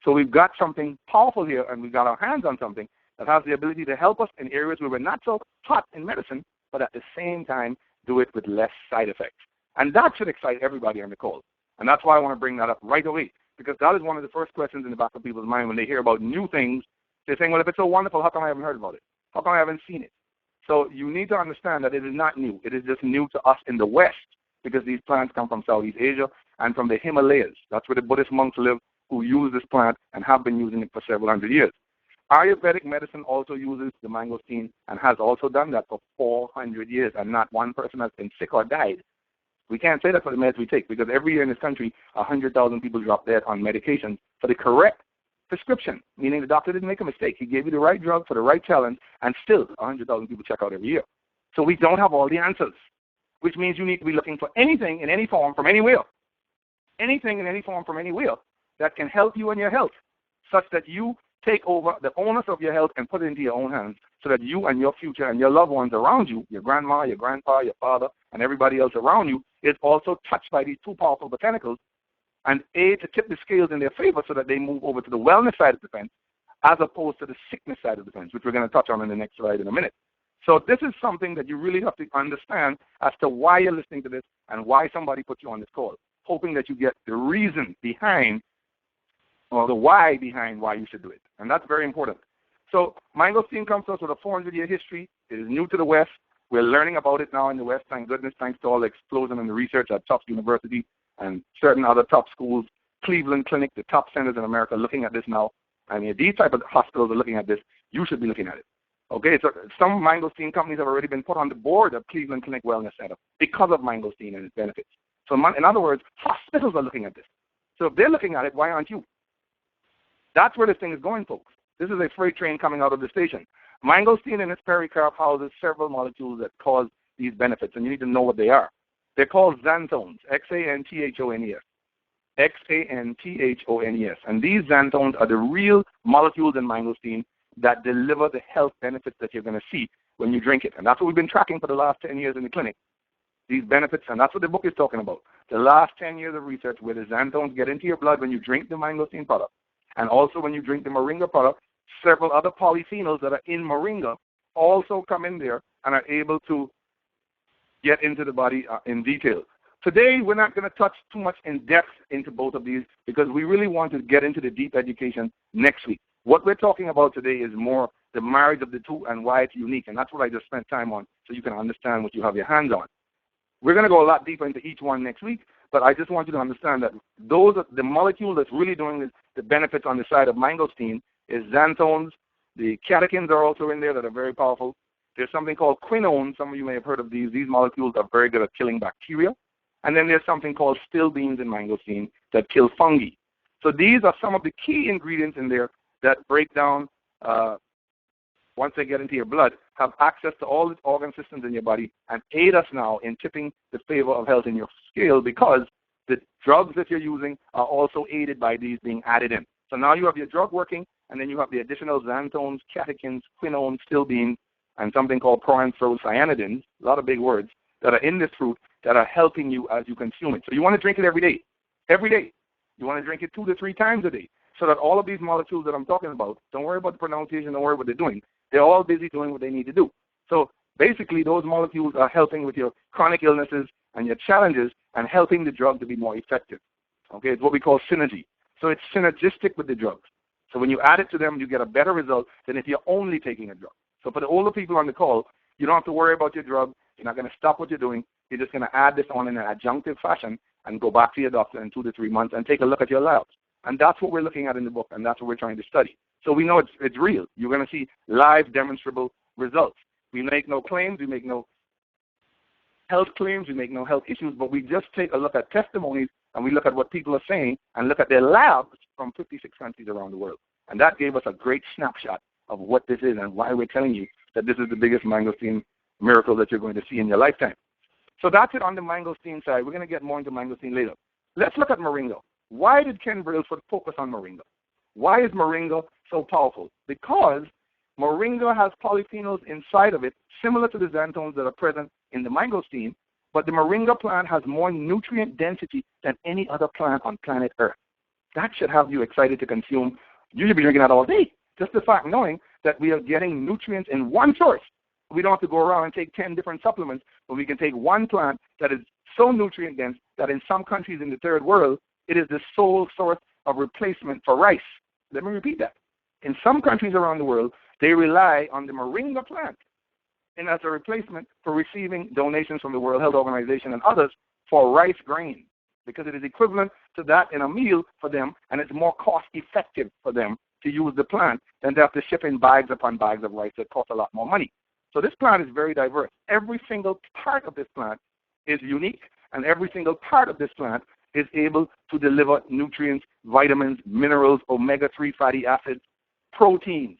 So we've got something powerful here, and we've got our hands on something that has the ability to help us in areas where we're not so hot in medicine, but at the same time do it with less side effects. And that should excite everybody on the call. And that's why I want to bring that up right away, because that is one of the first questions in the back of people's mind when they hear about new things. They're saying, well, if it's so wonderful, how come I haven't heard about it? How come I haven't seen it? So you need to understand that it is not new. It is just new to us in the West, because these plants come from Southeast Asia and from the Himalayas. That's where the Buddhist monks live, who use this plant and have been using it for several hundred years. Ayurvedic medicine also uses the mangosteen and has also done that for 400 years, and not one person has been sick or died. We can't say that for the meds we take, because every year in this country, 100,000 people drop dead on medication for the correct prescription, meaning the doctor didn't make a mistake. He gave you the right drug for the right challenge, and still 100,000 people check out every year. So we don't have all the answers, which means you need to be looking for anything in any form from anywhere. Anything in any form from anywhere that can help you in your health, such that you take over the onus of your health and put it into your own hands, so that you and your future and your loved ones around you, your grandma, your grandpa, your father, and everybody else around you, is also touched by these two powerful botanicals, and aid to tip the scales in their favor so that they move over to the wellness side of the fence as opposed to the sickness side of the fence, which we're going to touch on in the next slide in a minute. So this is something that you really have to understand as to why you're listening to this and why somebody put you on this call, hoping that you get the reason behind, or the why behind why you should do it. And that's very important. So mangosteen comes to us with a 400-year history. It is new to the West. We're learning about it now in the West, thank goodness, thanks to all the explosion in the research at Tufts University and certain other top schools, Cleveland Clinic, the top centers in America looking at this now. I mean, these type of hospitals are looking at this. You should be looking at it. Okay, so some mangosteen companies have already been put on the board of Cleveland Clinic Wellness Center because of mangosteen and its benefits. So in other words, hospitals are looking at this. So if they're looking at it, why aren't you? That's where this thing is going, folks. This is a freight train coming out of the station. Mangosteen in its pericarp houses several molecules that cause these benefits, and you need to know what they are. They're called xanthones, Xanthones. Xanthones. And these xanthones are the real molecules in mangosteen that deliver the health benefits that you're going to see when you drink it. And that's what we've been tracking for the last 10 years in the clinic, these benefits. And that's what the book is talking about. The last 10 years of research where the xanthones get into your blood when you drink the mangosteen product. And also when you drink the moringa product, several other polyphenols that are in moringa also come in there and are able to get into the body in detail. Today, we're not going to touch too much in depth into both of these because we really want to get into the deep education next week. What we're talking about today is more the marriage of the two and why it's unique, and that's what I just spent time on so you can understand what you have your hands on. We're going to go a lot deeper into each one next week, but I just want you to understand that those are the molecule that's really doing the benefits on the side of mangosteen is xanthones. The catechins are also in there that are very powerful. There's something called quinone. Some of you may have heard of these. These molecules are very good at killing bacteria. And then there's something called still beans in mangosteen that kill fungi. So these are some of the key ingredients in there that break down, once they get into your blood, have access to all the organ systems in your body and aid us now in tipping the favor of health in your scale, because the drugs that you're using are also aided by these being added in. So now you have your drug working, and then you have the additional xanthones, catechins, quinone, still beans, and something called proanthocyanidins, a lot of big words, that are in this fruit that are helping you as you consume it. So you want to drink it every day. Every day. You want to drink it 2 to 3 times a day, so that all of these molecules that I'm talking about, don't worry about the pronunciation, don't worry what they're doing. They're all busy doing what they need to do. So basically, those molecules are helping with your chronic illnesses and your challenges and helping the drug to be more effective. Okay, it's what we call synergy. So it's synergistic with the drugs. So when you add it to them, you get a better result than if you're only taking a drug. So for the older people on the call, you don't have to worry about your drug. You're not going to stop what you're doing. You're just going to add this on in an adjunctive fashion and go back to your doctor in 2 to 3 months and take a look at your labs. And that's what we're looking at in the book, and that's what we're trying to study. So we know it's real. You're going to see live demonstrable results. We make no claims. We make no health claims. We make no health issues, but we just take a look at testimonies, and we look at what people are saying and look at their labs from 56 countries around the world. And that gave us a great snapshot of what this is and why we're telling you that this is the biggest mangosteen miracle that you're going to see in your lifetime. So that's it on the mangosteen side. We're going to get more into mangosteen later. Let's look at moringa. Why did Ken Brailsford focus on moringa? Why is moringa so powerful? Because moringa has polyphenols inside of it, similar to the xanthones that are present in the mangosteen, but the moringa plant has more nutrient density than any other plant on planet Earth. That should have you excited to consume. You should be drinking that all day. Just the fact knowing that we are getting nutrients in one source. We don't have to go around and take 10 different supplements, but we can take one plant that is so nutrient dense that in some countries in the third world, it is the sole source of replacement for rice. Let me repeat that. In some countries around the world, they rely on the moringa plant and as a replacement for receiving donations from the World Health Organization and others for rice grain, because it is equivalent to that in a meal for them, and it's more cost effective for them to use the plant than to have to ship in bags upon bags of rice that cost a lot more money. So this plant is very diverse. Every single part of this plant is unique, and every single part of this plant is able to deliver nutrients, vitamins, minerals, omega-3 fatty acids, proteins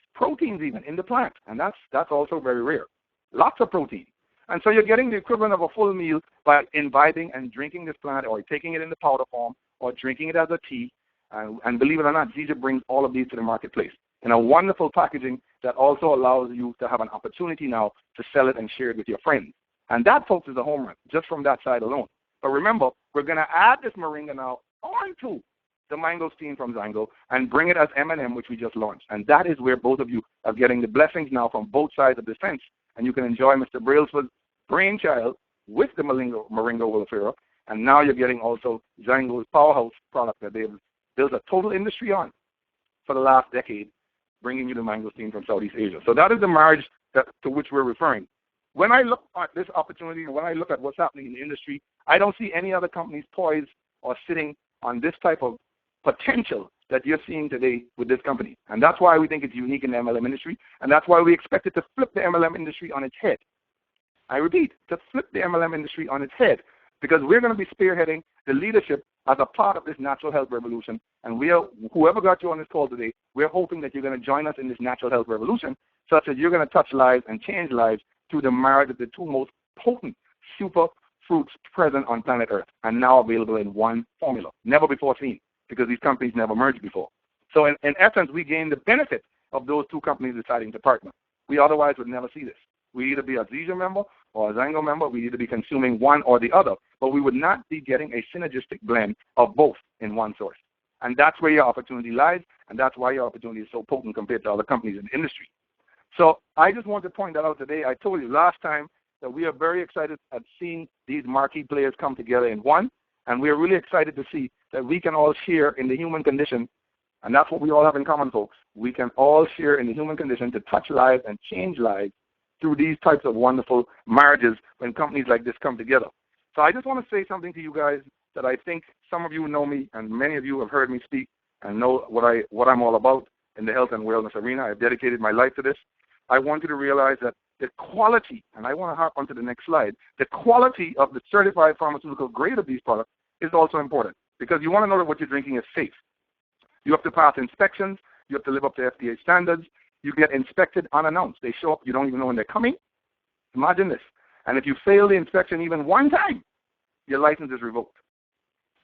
even in the plant, and that's also very rare. Lots of protein. And so you're getting the equivalent of a full meal by imbibing and drinking this plant, or taking it in the powder form, or drinking it as a tea. And believe it or not, Zija brings all of these to the marketplace in a wonderful packaging that also allows you to have an opportunity now to sell it and share it with your friends. And that, folks, is a home run, just from that side alone. But remember, we're going to add this moringa now onto the mangosteen from Xango and bring it as M&M, which we just launched. And that is where both of you are getting the blessings now from both sides of the fence. And you can enjoy Mr. Brailsford's brainchild with the moringa willifera. And now you're getting also Xango's powerhouse product that they've built a total industry on for the last decade, bringing you the mangosteen from Southeast Asia. So that is the marriage to which we're referring. When I look at this opportunity and when I look at what's happening in the industry, I don't see any other companies poised or sitting on this type of potential that you're seeing today with this company. And that's why we think it's unique in the MLM industry, and that's why we expect it to flip the MLM industry on its head. I repeat, to flip the MLM industry on its head, because we're going to be spearheading the leadership as a part of this natural health revolution. And whoever got you on this call today, we're hoping that you're going to join us in this natural health revolution, such that you're going to touch lives and change lives through the marriage of the two most potent super fruits present on planet Earth, and now available in one formula, never before seen, because these companies never merged before. So in essence, we gain the benefit of those two companies deciding to partner. We otherwise would never see this. We either be a Zija member or a Xango member. We either be consuming one or the other, but we would not be getting a synergistic blend of both in one source. And that's where your opportunity lies, and that's why your opportunity is so potent compared to other companies in the industry. So I just want to point that out today. I told you last time that we are very excited at seeing these marquee players come together in one, and we are really excited to see that we can all share in the human condition, and that's what we all have in common, folks. We can all share in the human condition to touch lives and change lives through these types of wonderful marriages when companies like this come together. So I just want to say something to you guys that I think some of you know me, and many of you have heard me speak and know what I'm all about in the health and wellness arena. I've dedicated my life to this. I want you to realize that the quality, and I want to harp onto the next slide, the quality of the certified pharmaceutical grade of these products is also important, because you want to know that what you're drinking is safe. You have to pass inspections. You have to live up to FDA standards. You get inspected unannounced. They show up. You don't even know when they're coming. Imagine this. And if you fail the inspection even one time, your license is revoked.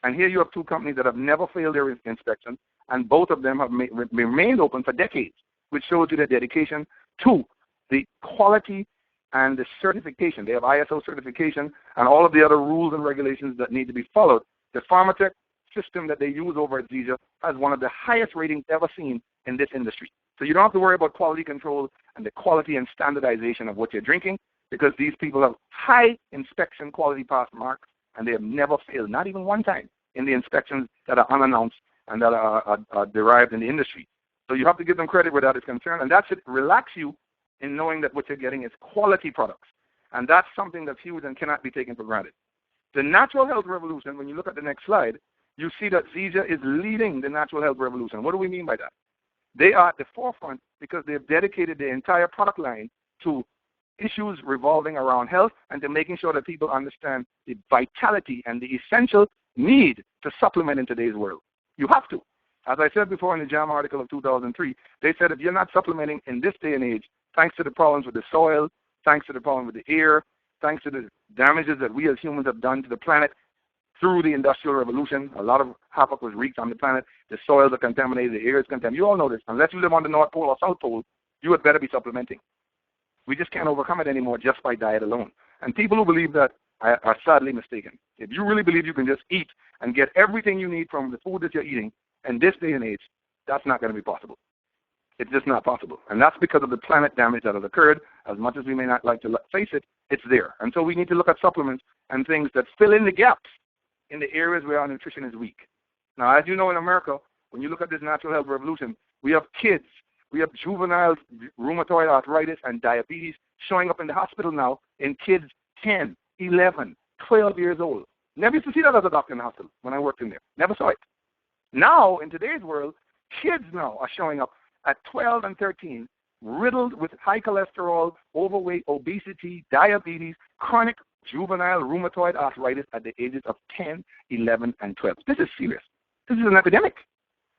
And here you have two companies that have never failed their inspection, and both of them have remained open for decades, which shows you their dedication to the quality and the certification. They have ISO certification and all of the other rules and regulations that need to be followed. The Pharmatech system that they use over at Zija has one of the highest ratings ever seen in this industry. So you don't have to worry about quality control and the quality and standardization of what you're drinking, because these people have high inspection quality pass marks, and they have never failed, not even one time, in the inspections that are unannounced and that are derived in the industry. So you have to give them credit where that is concerned, and that should relax you in knowing that what you're getting is quality products. And that's something that's huge and cannot be taken for granted. The natural health revolution, when you look at the next slide, you see that Zija is leading the natural health revolution. What do we mean by that? They are at the forefront because they've dedicated their entire product line to issues revolving around health and to making sure that people understand the vitality and the essential need to supplement in today's world. You have to. As I said before in the JAM article of 2003, they said if you're not supplementing in this day and age, thanks to the problems with the soil, thanks to the problem with the air, thanks to the damages that we as humans have done to the planet through the Industrial Revolution, a lot of havoc was wreaked on the planet. The soils are contaminated, the air is contaminated. You all know this. Unless you live on the North Pole or South Pole, you had better be supplementing. We just can't overcome it anymore just by diet alone. And people who believe that are sadly mistaken. If you really believe you can just eat and get everything you need from the food that you're eating in this day and age, that's not going to be possible. It's just not possible. And that's because of the planet damage that has occurred. As much as we may not like to face it, it's there. And so we need to look at supplements and things that fill in the gaps in the areas where our nutrition is weak. Now, as you know, in America, when you look at this natural health revolution, we have kids, we have juvenile rheumatoid arthritis and diabetes showing up in the hospital now in kids 10, 11, 12 years old. Never used to see that as a doctor in the hospital when I worked in there. Never saw it. Now, in today's world, kids now are showing up at 12 and 13, riddled with high cholesterol, overweight, obesity, diabetes, chronic juvenile rheumatoid arthritis at the ages of 10, 11, and 12. This is serious. This is an epidemic.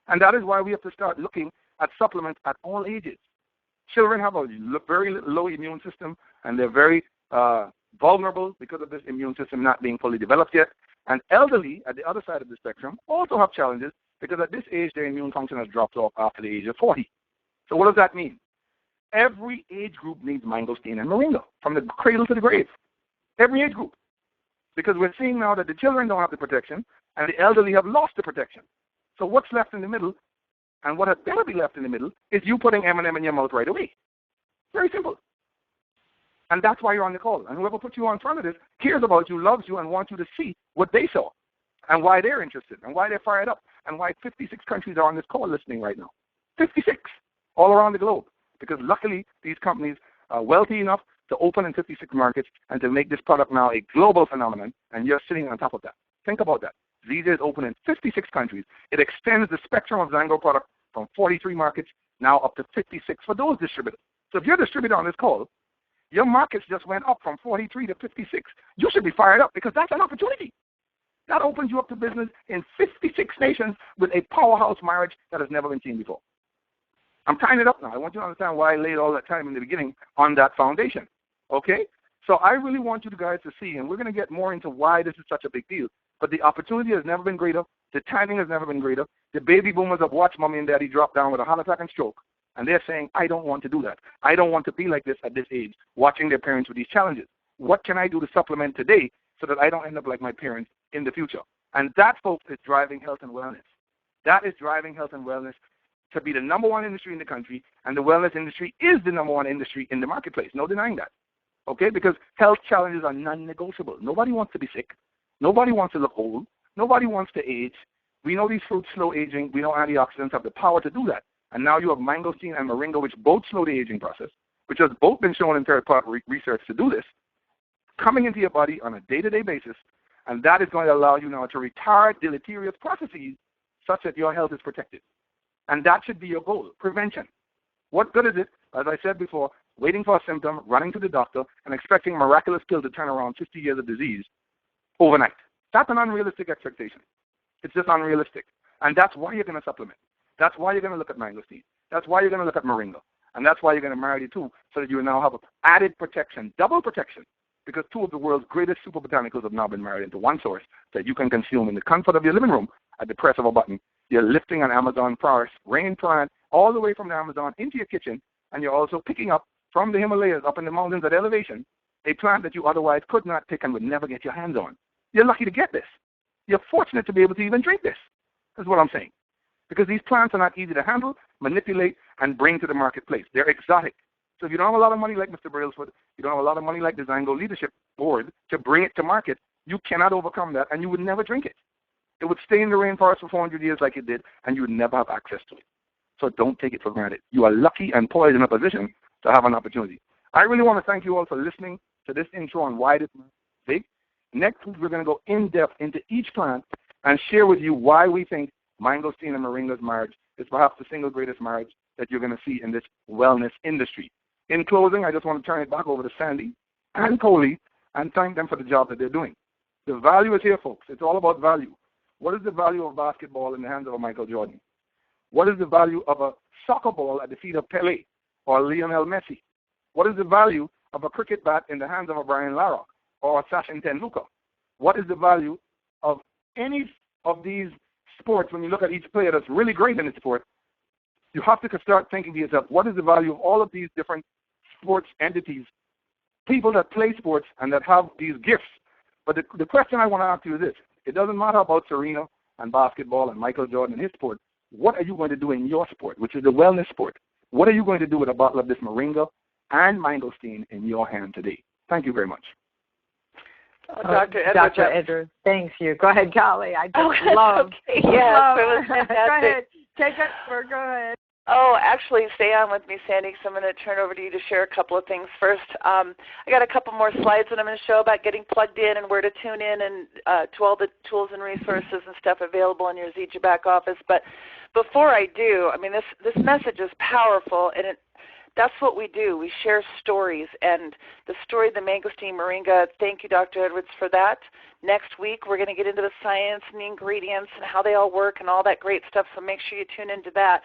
And that is why we have to start looking at supplements at all ages. Children have a very low immune system, and they're very vulnerable because of this immune system not being fully developed yet. And elderly, at the other side of the spectrum, also have challenges because at this age, their immune function has dropped off after the age of 40. So what does that mean? Every age group needs mangosteen and moringa, from the cradle to the grave. Every age group. Because we're seeing now that the children don't have the protection, and the elderly have lost the protection. So what's left in the middle, and what had better be left in the middle, is you putting M&M in your mouth right away. Very simple. And that's why you're on the call. And whoever put you on front of this cares about you, loves you, and wants you to see what they saw, and why they're interested, and why they're fired up, and why 56 countries are on this call listening right now. 56, all around the globe. Because luckily, these companies are wealthy enough to open in 56 markets and to make this product now a global phenomenon, and you're sitting on top of that. Think about that. Zija is open in 56 countries. It extends the spectrum of Xango product from 43 markets now up to 56 for those distributors. So if you're a distributor on this call, your markets just went up from 43 to 56. You should be fired up because that's an opportunity. That opens you up to business in 56 nations with a powerhouse marriage that has never been seen before. I'm tying it up now. I want you to understand why I laid all that time in the beginning on that foundation. Okay? So I really want you guys to see, and we're going to get more into why this is such a big deal. But the opportunity has never been greater. The timing has never been greater. The baby boomers have watched mommy and daddy drop down with a heart attack and stroke. And they're saying, I don't want to do that. I don't want to be like this at this age, watching their parents with these challenges. What can I do to supplement today so that I don't end up like my parents in the future? And that, folks, is driving health and wellness. That is driving health and wellness to be the number one industry in the country, and the wellness industry is the number one industry in the marketplace. No denying that. Okay? Because health challenges are non-negotiable. Nobody wants to be sick. Nobody wants to look old. Nobody wants to age. We know these fruits slow aging. We know antioxidants have the power to do that. And now you have mangosteen and moringa, which both slow the aging process, which has both been shown in third-party research to do this, coming into your body on a day-to-day basis, and that is going to allow you now to retard deleterious processes such that your health is protected. And that should be your goal, prevention. What good is it, as I said before, waiting for a symptom, running to the doctor, and expecting a miraculous pill to turn around 50 years of disease overnight. That's an unrealistic expectation. It's just unrealistic. And that's why you're going to supplement. That's why you're going to look at mangosteen. That's why you're going to look at moringa. And that's why you're going to marry the two, so that you now have added protection, double protection, because two of the world's greatest super botanicals have now been married into one source that you can consume in the comfort of your living room at the press of a button. You're lifting an Amazon forest, rainplant, all the way from the Amazon into your kitchen, and you're also picking up from the Himalayas up in the mountains at elevation a plant that you otherwise could not pick and would never get your hands on. You're lucky to get this. You're fortunate to be able to even drink this, is what I'm saying. Because these plants are not easy to handle, manipulate, and bring to the marketplace. They're exotic. So if you don't have a lot of money like Mr. Brailsford, you don't have a lot of money like the Xango Leadership Board to bring it to market, you cannot overcome that, and you would never drink it. It would stay in the rainforest for 400 years like it did, and you would never have access to it. So don't take it for granted. You are lucky and poised in a position to have an opportunity. I really want to thank you all for listening to this intro on why this is big. Next week, we're going to go in-depth into each plant and share with you why we think mangosteen and moringa's marriage is perhaps the single greatest marriage that you're going to see in this wellness industry. In closing, I just want to turn it back over to Sandi and Colli and thank them for the job that they're doing. The value is here, folks. It's all about value. What is the value of basketball in the hands of a Michael Jordan? What is the value of a soccer ball at the feet of Pelé or Lionel Messi? What is the value of a cricket bat in the hands of a Brian Lara or a Sachin Tendulkar? What is the value of any of these sports when you look at each player that's really great in the sport? You have to start thinking to yourself, what is the value of all of these different sports entities, people that play sports and that have these gifts? But the question I want to ask you is this. It doesn't matter about Serena and basketball and Michael Jordan and his sport. What are you going to do in your sport, which is the wellness sport? What are you going to do with a bottle of this moringa and mangosteen in your hand today? Thank you very much. Dr. Edwards. Dr. Edwards, thanks you. Go ahead, Colli. I just love. Okay. Yes, it was fantastic. Go ahead. Take it over. Go ahead. Oh, actually, stay on with me, Sandi, because I'm going to turn over to you to share a couple of things. First, I got a couple more slides that I'm going to show about getting plugged in and where to tune in and to all the tools and resources and stuff available in your Zija back office. But before I do, I mean, this message is powerful, and that's what we do. We share stories, and the story of the mangosteen moringa, thank you, Dr. Edwards, for that. Next week, we're going to get into the science and the ingredients and how they all work and all that great stuff, so make sure you tune into that.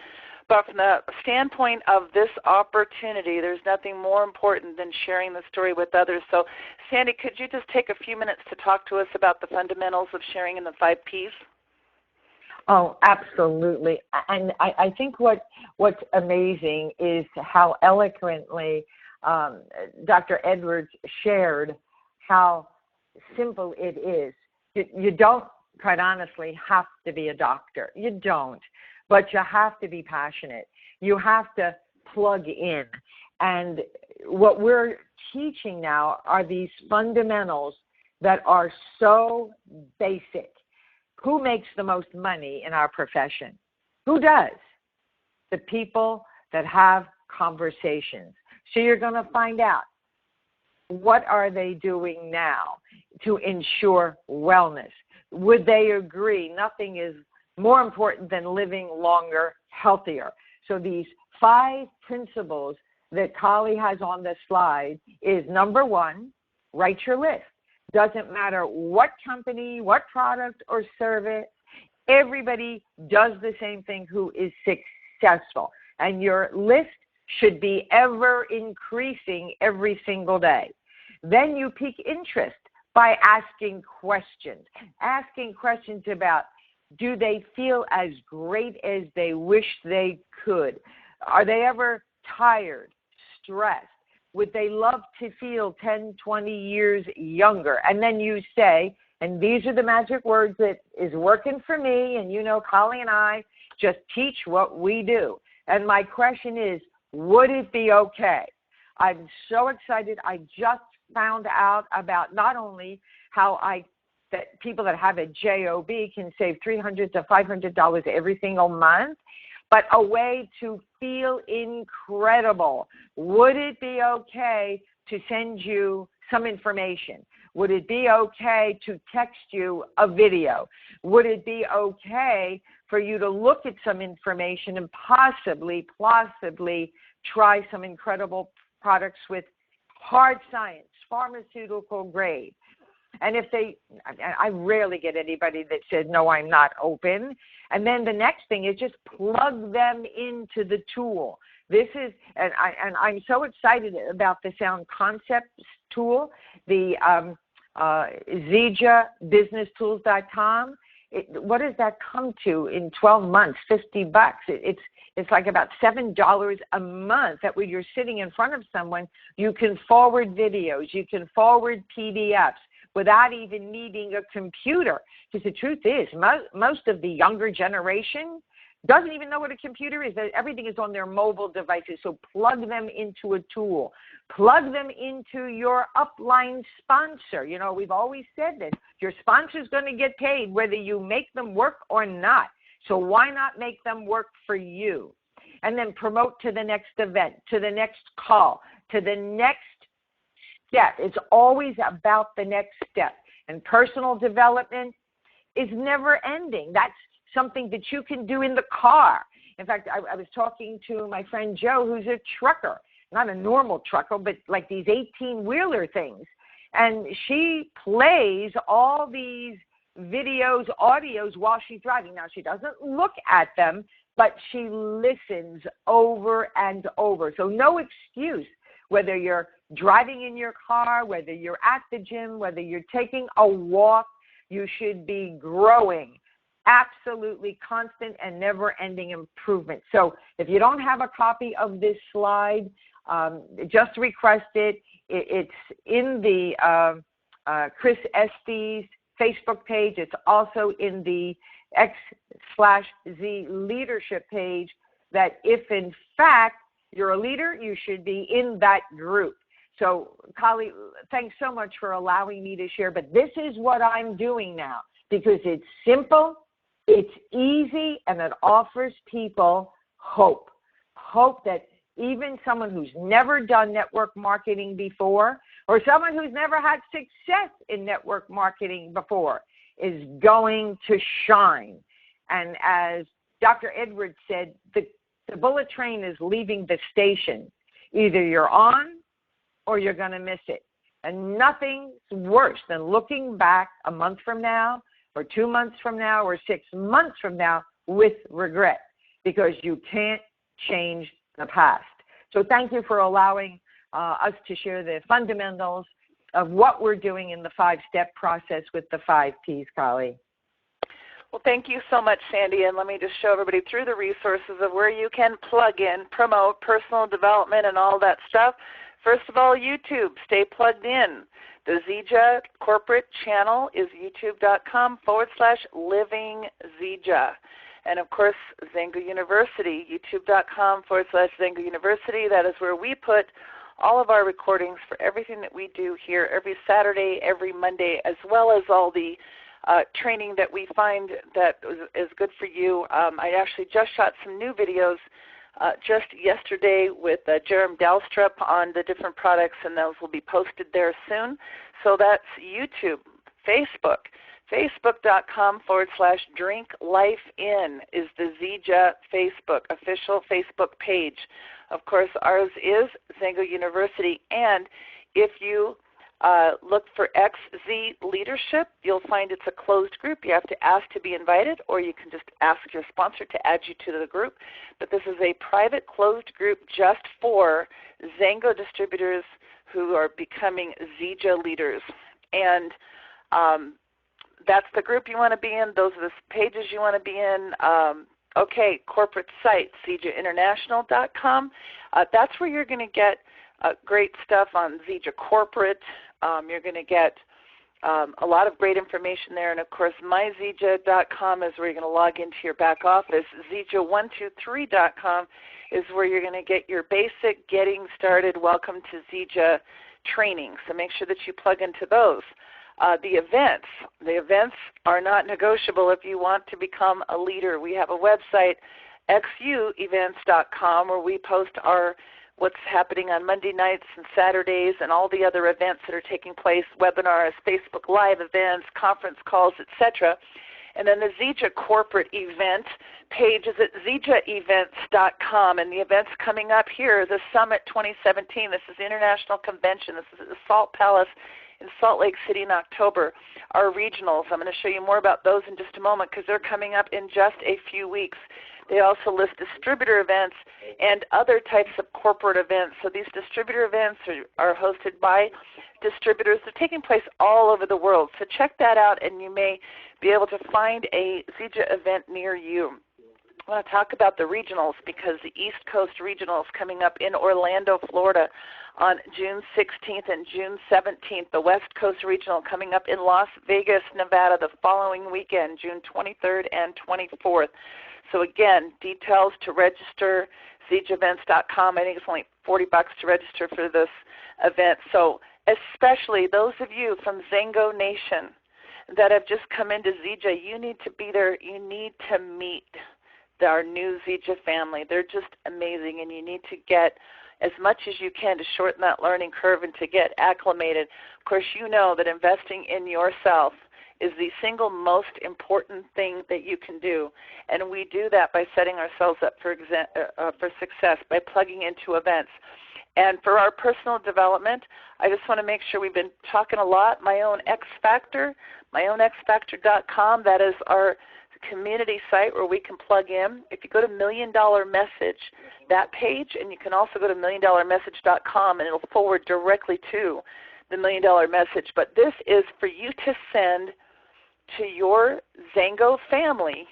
But from the standpoint of this opportunity, there's nothing more important than sharing the story with others. So, Sandi, could you just take a few minutes to talk to us about the fundamentals of sharing in the 5 Ps? Oh, absolutely. And I think what's amazing is how eloquently Dr. Edwards shared how simple it is. You don't, quite honestly, have to be a doctor. You don't. But you have to be passionate. You have to plug in. And what we're teaching now are these fundamentals that are so basic. Who makes the most money in our profession? Who does? The people that have conversations. So you're going to find out, what are they doing now to ensure wellness? Would they agree? Nothing is more important than living longer, healthier. So these 5 principles that Colli has on the slide is, number 1, write your list. Doesn't matter what company, what product or service, everybody does the same thing who is successful. And your list should be ever increasing every single day. Then you pique interest by asking questions. Asking questions about, do they feel as great as they wish they could? Are they ever tired, stressed? Would they love to feel 10, 20 years younger? And then you say, and these are the magic words that is working for me, and you know Colli and I just teach what we do. And my question is, would it be okay? I'm so excited. I just found out about not only how that people that have a JOB can save $300 to $500 every single month, but a way to feel incredible. Would it be okay to send you some information? Would it be okay to text you a video? Would it be okay for you to look at some information and possibly try some incredible products with hard science, pharmaceutical grade. And I rarely get anybody that says, no, I'm not open. And then the next thing is just plug them into the tool. This is, and I'm so excited about the Sound Concepts tool, the ZijaBusinessTools.com. What does that come to in 12 months? $50. It's like about $7 a month that when you're sitting in front of someone, you can forward videos, you can forward PDFs without even needing a computer. Because the truth is, most of the younger generation doesn't even know what a computer is. Everything is on their mobile devices. So plug them into a tool. Plug them into your upline sponsor. You know, we've always said that your sponsor is going to get paid whether you make them work or not. So why not make them work for you? And then promote to the next event, to the next call, to the next step. It's always about the next step. And personal development is never ending. That's something that you can do in the car. In fact, I was talking to my friend Joe, who's a trucker, not a normal trucker, but like these 18-wheeler things. And she plays all these videos, audios while she's driving. Now, she doesn't look at them, but she listens over and over. So no excuse, whether you're driving in your car, whether you're at the gym, whether you're taking a walk, you should be growing. Absolutely constant and never-ending improvement. So if you don't have a copy of this slide, just request it. It's in the Chris Estes Facebook page. It's also in the X/Z leadership page, that if in fact you're a leader, you should be in that group. So, Colli, thanks so much for allowing me to share. But this is what I'm doing now because it's simple, it's easy, and it offers people hope. Hope that even someone who's never done network marketing before, or someone who's never had success in network marketing before, is going to shine. And as Dr. Edwards said, the bullet train is leaving the station. Either you're on or you're going to miss it. And nothing's worse than looking back a month from now, or 2 months from now, or 6 months from now with regret, because you can't change the past. So thank you for allowing us to share the fundamentals of what we're doing in the 5-step process with the 5 Ps, Colli. Well, thank you so much, Sandi, and let me just show everybody through the resources of where you can plug in, promote personal development and all that stuff. First of all, YouTube, stay plugged in. The Zija corporate channel is youtube.com/livingzija. And, of course, Xango University, youtube.com/Xango University. That is where we put all of our recordings for everything that we do here every Saturday, every Monday, as well as all the training that we find that is good for you. I actually just shot some new videos just yesterday with Jerem Dalstrup on the different products, and those will be posted there soon. So that's YouTube. Facebook. Facebook.com/drinklifein is the Zija Facebook, official Facebook page. Of course, ours is Xango University. And if you look for XZ Leadership, you'll find it's a closed group. You have to ask to be invited, or you can just ask your sponsor to add you to the group. But this is a private closed group just for Xango distributors who are becoming Zija leaders. And that's the group you want to be in. Those are the pages you want to be in. Okay, corporate site, ZijaInternational.com. That's where you're going to get great stuff on Zija Corporate. You're going to get a lot of great information there. And, of course, myzija.com is where you're going to log into your back office. Zija123.com is where you're going to get your basic getting started welcome to Zija training. So make sure that you plug into those. The events are not negotiable if you want to become a leader. We have a website, xuevents.com, where we post what's happening on Monday nights and Saturdays and all the other events that are taking place, webinars, Facebook Live events, conference calls, etc. And then the Zija corporate event page is at zijaevents.com. And the events coming up here, the Summit 2017. This is the International Convention. This is at the Salt Palace in Salt Lake City in October. Our regionals, I'm going to show you more about those in just a moment because they're coming up in just a few weeks. They also list distributor events and other types of corporate events. So these distributor events are hosted by distributors. They're taking place all over the world. So check that out, and you may be able to find a Zija event near you. I want to talk about the regionals because the East Coast regionals coming up in Orlando, Florida on June 16th and June 17th. The West Coast regional coming up in Las Vegas, Nevada the following weekend, June 23rd and 24th. So again, details to register, zijaevents.com. I think it's only $40 to register for this event. So especially those of you from Xango Nation that have just come into Zija, you need to be there. You need to meet our new Zija family. They're just amazing, and you need to get as much as you can to shorten that learning curve and to get acclimated. Of course, you know that investing in yourself is the single most important thing that you can do, and we do that by setting ourselves up for success, by plugging into events. And for our personal development, I just want to make sure we've been talking a lot. My Own X Factor, myownxfactor.com, that is our community site where we can plug in. If you go to $1 Million Message, that page, and you can also go to milliondollarmessage.com, and it'll forward directly to the $1 Million Message. But this is for you to send to your Xango family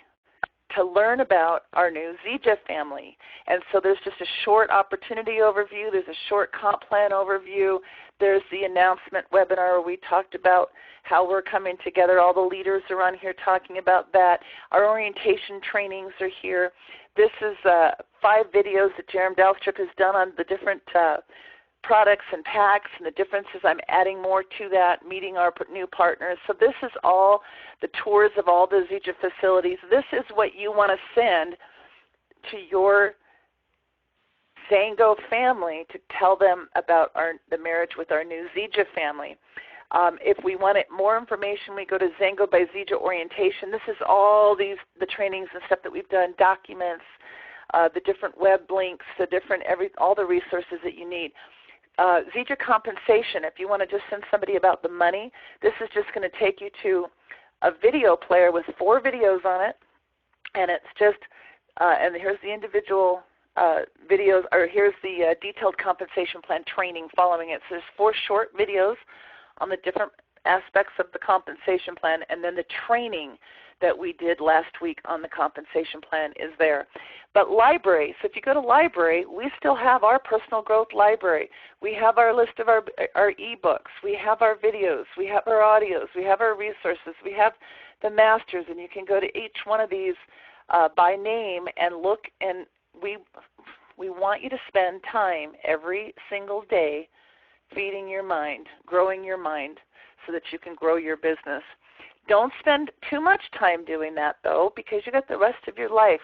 to learn about our new Zija family. And so there's just a short opportunity overview. There's a short comp plan overview. There's the announcement webinar where we talked about how we're coming together. All the leaders are on here talking about that. Our orientation trainings are here. This is 5 videos that Jerem Dalstrip has done on the different products and packs and the differences. I'm adding more to that, meeting our new partners. So this is all the tours of all the Zija facilities. This is what you want to send to your Xango family to tell them about the marriage with our new Zija family. If we want more information, we go to Xango by Zija Orientation. This is all the trainings and stuff that we've done, documents, the different web links, all the resources that you need. Zija compensation, if you want to just send somebody about the money, this is just going to take you to a video player with 4 videos on it, and it's just, and here's the individual videos, or here's the detailed compensation plan training following it. So there's 4 short videos on the different aspects of the compensation plan, and then the training that we did last week on the compensation plan is there. But library, so if you go to library, we still have our personal growth library. We have our list of our e-books. We have our videos. We have our audios. We have our resources. We have the masters, and you can go to each one of these by name and look, and we want you to spend time every single day feeding your mind, growing your mind so that you can grow your business. Don't spend too much time doing that, though, because you got the rest of your life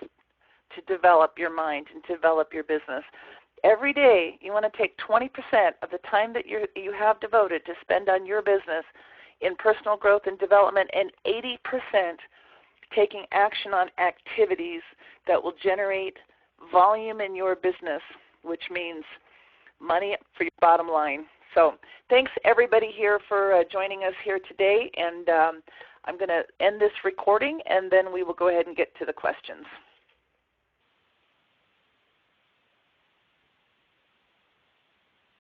to develop your mind and develop your business. Every day, you want to take 20% of the time that you have devoted to spend on your business in personal growth and development, and 80% taking action on activities that will generate volume in your business, which means money for your bottom line. So thanks, everybody, here for joining us here today, and I'm going to end this recording, and then we will go ahead and get to the questions.